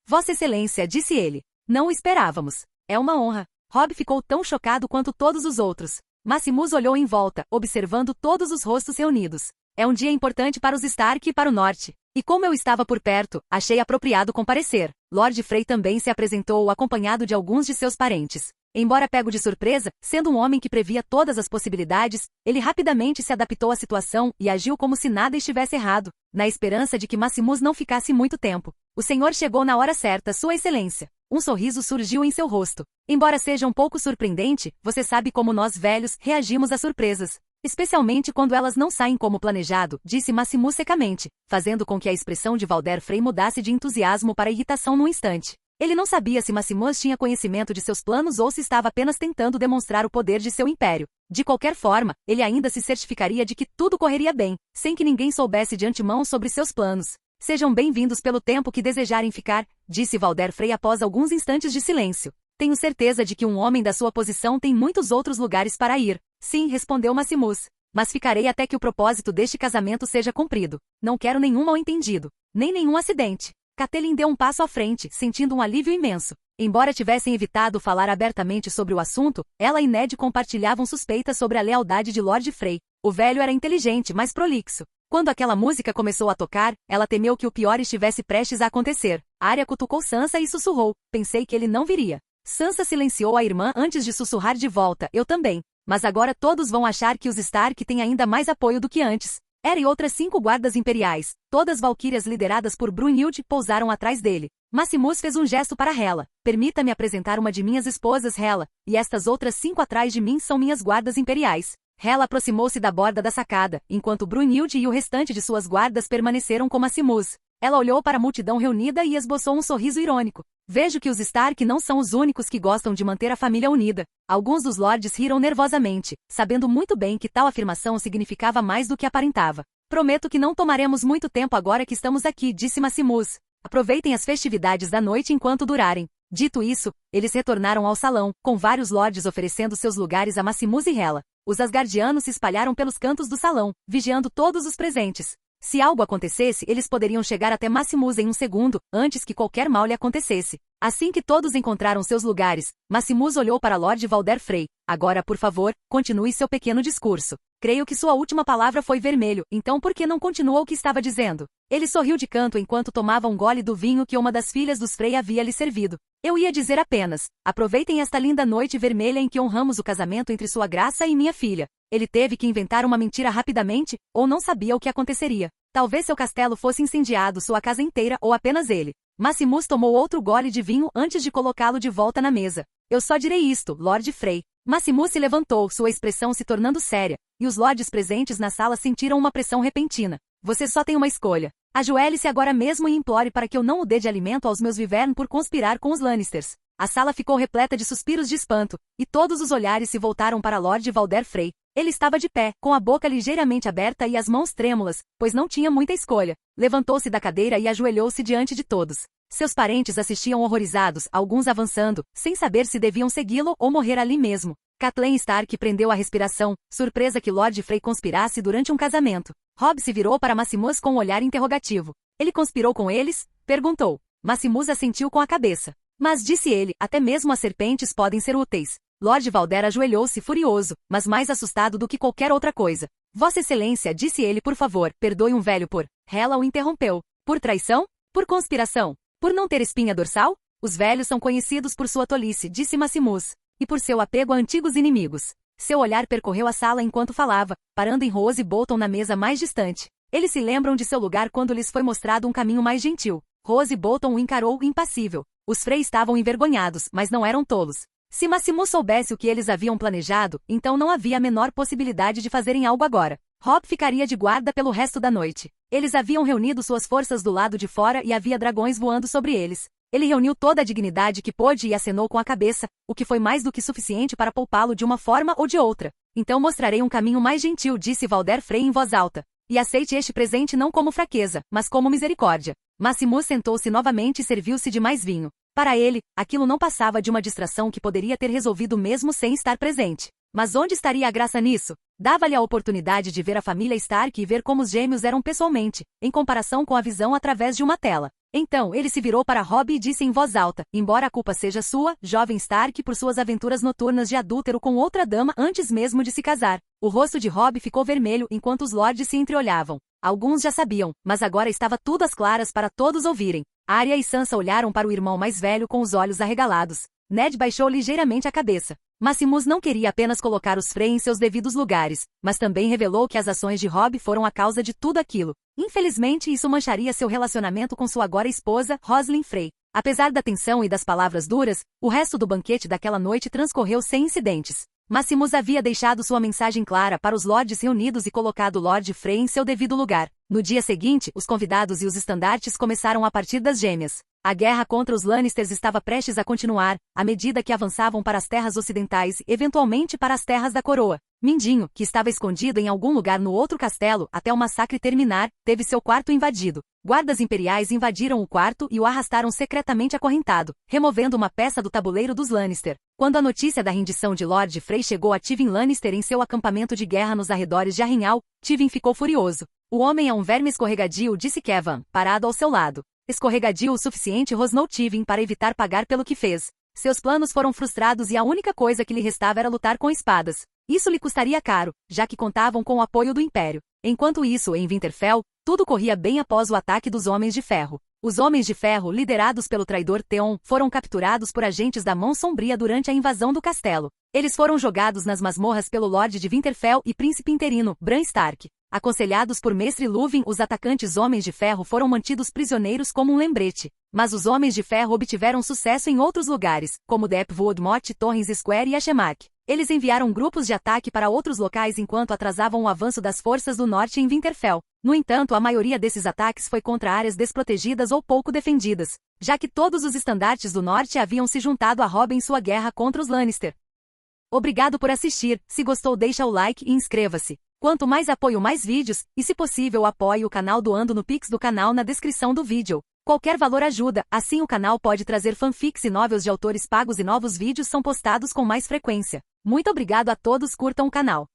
Vossa Excelência, disse ele. Não o esperávamos. É uma honra. Robb ficou tão chocado quanto todos os outros. Maximus olhou em volta, observando todos os rostos reunidos. É um dia importante para os Stark e para o norte. E como eu estava por perto, achei apropriado comparecer. Lord Frey também se apresentou acompanhado de alguns de seus parentes. Embora pego de surpresa, sendo um homem que previa todas as possibilidades, ele rapidamente se adaptou à situação e agiu como se nada estivesse errado, na esperança de que Maximus não ficasse muito tempo. O senhor chegou na hora certa, Sua Excelência. Um sorriso surgiu em seu rosto. Embora seja um pouco surpreendente, você sabe como nós velhos reagimos a surpresas. Especialmente quando elas não saem como planejado, disse Maximus secamente, fazendo com que a expressão de Valder Frey mudasse de entusiasmo para irritação num instante. Ele não sabia se Maximus tinha conhecimento de seus planos ou se estava apenas tentando demonstrar o poder de seu império. De qualquer forma, ele ainda se certificaria de que tudo correria bem, sem que ninguém soubesse de antemão sobre seus planos. Sejam bem-vindos pelo tempo que desejarem ficar, disse Valder Frey após alguns instantes de silêncio. Tenho certeza de que um homem da sua posição tem muitos outros lugares para ir. Sim, respondeu Maximus. Mas ficarei até que o propósito deste casamento seja cumprido. Não quero nenhum mal-entendido, nem nenhum acidente. Catelyn deu um passo à frente, sentindo um alívio imenso. Embora tivessem evitado falar abertamente sobre o assunto, ela e Ned compartilhavam suspeitas sobre a lealdade de Lord Frey. O velho era inteligente, mas prolixo. Quando aquela música começou a tocar, ela temeu que o pior estivesse prestes a acontecer. Arya cutucou Sansa e sussurrou. Pensei que ele não viria. Sansa silenciou a irmã antes de sussurrar de volta. Eu também. Mas agora todos vão achar que os Stark têm ainda mais apoio do que antes. Hera e outras 5 guardas imperiais, todas valquírias lideradas por Brunhild, pousaram atrás dele. Maximus fez um gesto para Hela. Permita-me apresentar uma de minhas esposas, Hela, e estas outras 5 atrás de mim são minhas guardas imperiais. Hela aproximou-se da borda da sacada, enquanto Brunhild e o restante de suas guardas permaneceram com Maximus. Ela olhou para a multidão reunida e esboçou um sorriso irônico. Vejo que os Stark não são os únicos que gostam de manter a família unida. Alguns dos lordes riram nervosamente, sabendo muito bem que tal afirmação significava mais do que aparentava. Prometo que não tomaremos muito tempo agora que estamos aqui, disse Maximus. Aproveitem as festividades da noite enquanto durarem. Dito isso, eles retornaram ao salão, com vários lordes oferecendo seus lugares a Maximus e Hela. Os asgardianos se espalharam pelos cantos do salão, vigiando todos os presentes. Se algo acontecesse, eles poderiam chegar até Maximus em um segundo, antes que qualquer mal lhe acontecesse. Assim que todos encontraram seus lugares, Maximus olhou para Lord Valder Frey. Agora, por favor, continue seu pequeno discurso. Creio que sua última palavra foi vermelho, então por que não continua o que estava dizendo? Ele sorriu de canto enquanto tomava um gole do vinho que uma das filhas dos Frey havia lhe servido. Eu ia dizer apenas, aproveitem esta linda noite vermelha em que honramos o casamento entre sua graça e minha filha. Ele teve que inventar uma mentira rapidamente, ou não sabia o que aconteceria. Talvez seu castelo fosse incendiado, sua casa inteira ou apenas ele. Maximus tomou outro gole de vinho antes de colocá-lo de volta na mesa. Eu só direi isto, Lord Frey. Maximus se levantou, sua expressão se tornando séria, e os lordes presentes na sala sentiram uma pressão repentina. Você só tem uma escolha. Ajoelhe-se agora mesmo e implore para que eu não o dê de alimento aos meus Wyvern por conspirar com os Lannisters. A sala ficou repleta de suspiros de espanto, e todos os olhares se voltaram para Lord Valder Frey. Ele estava de pé, com a boca ligeiramente aberta e as mãos trêmulas, pois não tinha muita escolha. Levantou-se da cadeira e ajoelhou-se diante de todos. Seus parentes assistiam horrorizados, alguns avançando, sem saber se deviam segui-lo ou morrer ali mesmo. Catelyn Stark prendeu a respiração, surpresa que Lord Frey conspirasse durante um casamento. Robb se virou para Maximus com um olhar interrogativo. Ele conspirou com eles? Perguntou. Maximus assentiu com a cabeça. Mas disse ele, até mesmo as serpentes podem ser úteis. Lord Valder ajoelhou-se furioso, mas mais assustado do que qualquer outra coisa. Vossa Excelência, disse ele, por favor, perdoe um velho por... Hela o interrompeu. Por traição? Por conspiração? Por não ter espinha dorsal? Os velhos são conhecidos por sua tolice, disse Maximus. E por seu apego a antigos inimigos. Seu olhar percorreu a sala enquanto falava, parando em Rose e Bolton na mesa mais distante. Eles se lembram de seu lugar quando lhes foi mostrado um caminho mais gentil. Rose Bolton o encarou impassível. Os Frey estavam envergonhados, mas não eram tolos. Se Maximus soubesse o que eles haviam planejado, então não havia a menor possibilidade de fazerem algo agora. Robb ficaria de guarda pelo resto da noite. Eles haviam reunido suas forças do lado de fora e havia dragões voando sobre eles. Ele reuniu toda a dignidade que pôde e acenou com a cabeça, o que foi mais do que suficiente para poupá-lo de uma forma ou de outra. Então mostrarei um caminho mais gentil, disse Valder Frey em voz alta. E aceite este presente não como fraqueza, mas como misericórdia. Maximus sentou-se novamente e serviu-se de mais vinho. Para ele, aquilo não passava de uma distração que poderia ter resolvido mesmo sem estar presente. Mas onde estaria a graça nisso? Dava-lhe a oportunidade de ver a família Stark e ver como os gêmeos eram pessoalmente, em comparação com a visão através de uma tela. Então ele se virou para Robb e disse em voz alta, embora a culpa seja sua, jovem Stark, por suas aventuras noturnas de adúltero com outra dama antes mesmo de se casar. O rosto de Robb ficou vermelho enquanto os lords se entreolhavam. Alguns já sabiam, mas agora estava tudo às claras para todos ouvirem. Arya e Sansa olharam para o irmão mais velho com os olhos arregalados. Ned baixou ligeiramente a cabeça. Maximus não queria apenas colocar os Frey em seus devidos lugares, mas também revelou que as ações de Robb foram a causa de tudo aquilo. Infelizmente, isso mancharia seu relacionamento com sua agora esposa, Roslyn Frey. Apesar da tensão e das palavras duras, o resto do banquete daquela noite transcorreu sem incidentes. Maximus havia deixado sua mensagem clara para os lords reunidos e colocado Lord Frey em seu devido lugar. No dia seguinte, os convidados e os estandartes começaram a partir das gêmeas. A guerra contra os Lannisters estava prestes a continuar, à medida que avançavam para as terras ocidentais e, eventualmente, para as terras da coroa. Mindinho, que estava escondido em algum lugar no outro castelo até o massacre terminar, teve seu quarto invadido. Guardas imperiais invadiram o quarto e o arrastaram secretamente acorrentado, removendo uma peça do tabuleiro dos Lannister. Quando a notícia da rendição de Lord Frey chegou a Tywin Lannister em seu acampamento de guerra nos arredores de Arrinhal, Tywin ficou furioso. O homem é um verme escorregadio, disse Kevan, parado ao seu lado. Escorregadio o suficiente, rosnou Tywin para evitar pagar pelo que fez. Seus planos foram frustrados e a única coisa que lhe restava era lutar com espadas. Isso lhe custaria caro, já que contavam com o apoio do Império. Enquanto isso, em Winterfell, tudo corria bem após o ataque dos Homens de Ferro. Os Homens de Ferro, liderados pelo traidor Theon, foram capturados por agentes da Mão Sombria durante a invasão do castelo. Eles foram jogados nas masmorras pelo Lorde de Winterfell e príncipe interino, Bran Stark. Aconselhados por Mestre Luwin, os atacantes Homens de Ferro foram mantidos prisioneiros como um lembrete. Mas os Homens de Ferro obtiveram sucesso em outros lugares, como Deepwood Motte, Torrens Square e Ashmark. Eles enviaram grupos de ataque para outros locais enquanto atrasavam o avanço das forças do norte em Winterfell. No entanto, a maioria desses ataques foi contra áreas desprotegidas ou pouco defendidas, já que todos os estandartes do norte haviam se juntado a Robb em sua guerra contra os Lannister. Obrigado por assistir, se gostou deixa o like e inscreva-se. Quanto mais apoio mais vídeos, e se possível apoie o canal doando no Pix do canal na descrição do vídeo. Qualquer valor ajuda, assim o canal pode trazer fanfics e novels de autores pagos e novos vídeos são postados com mais frequência. Muito obrigado a todos, curtam o canal.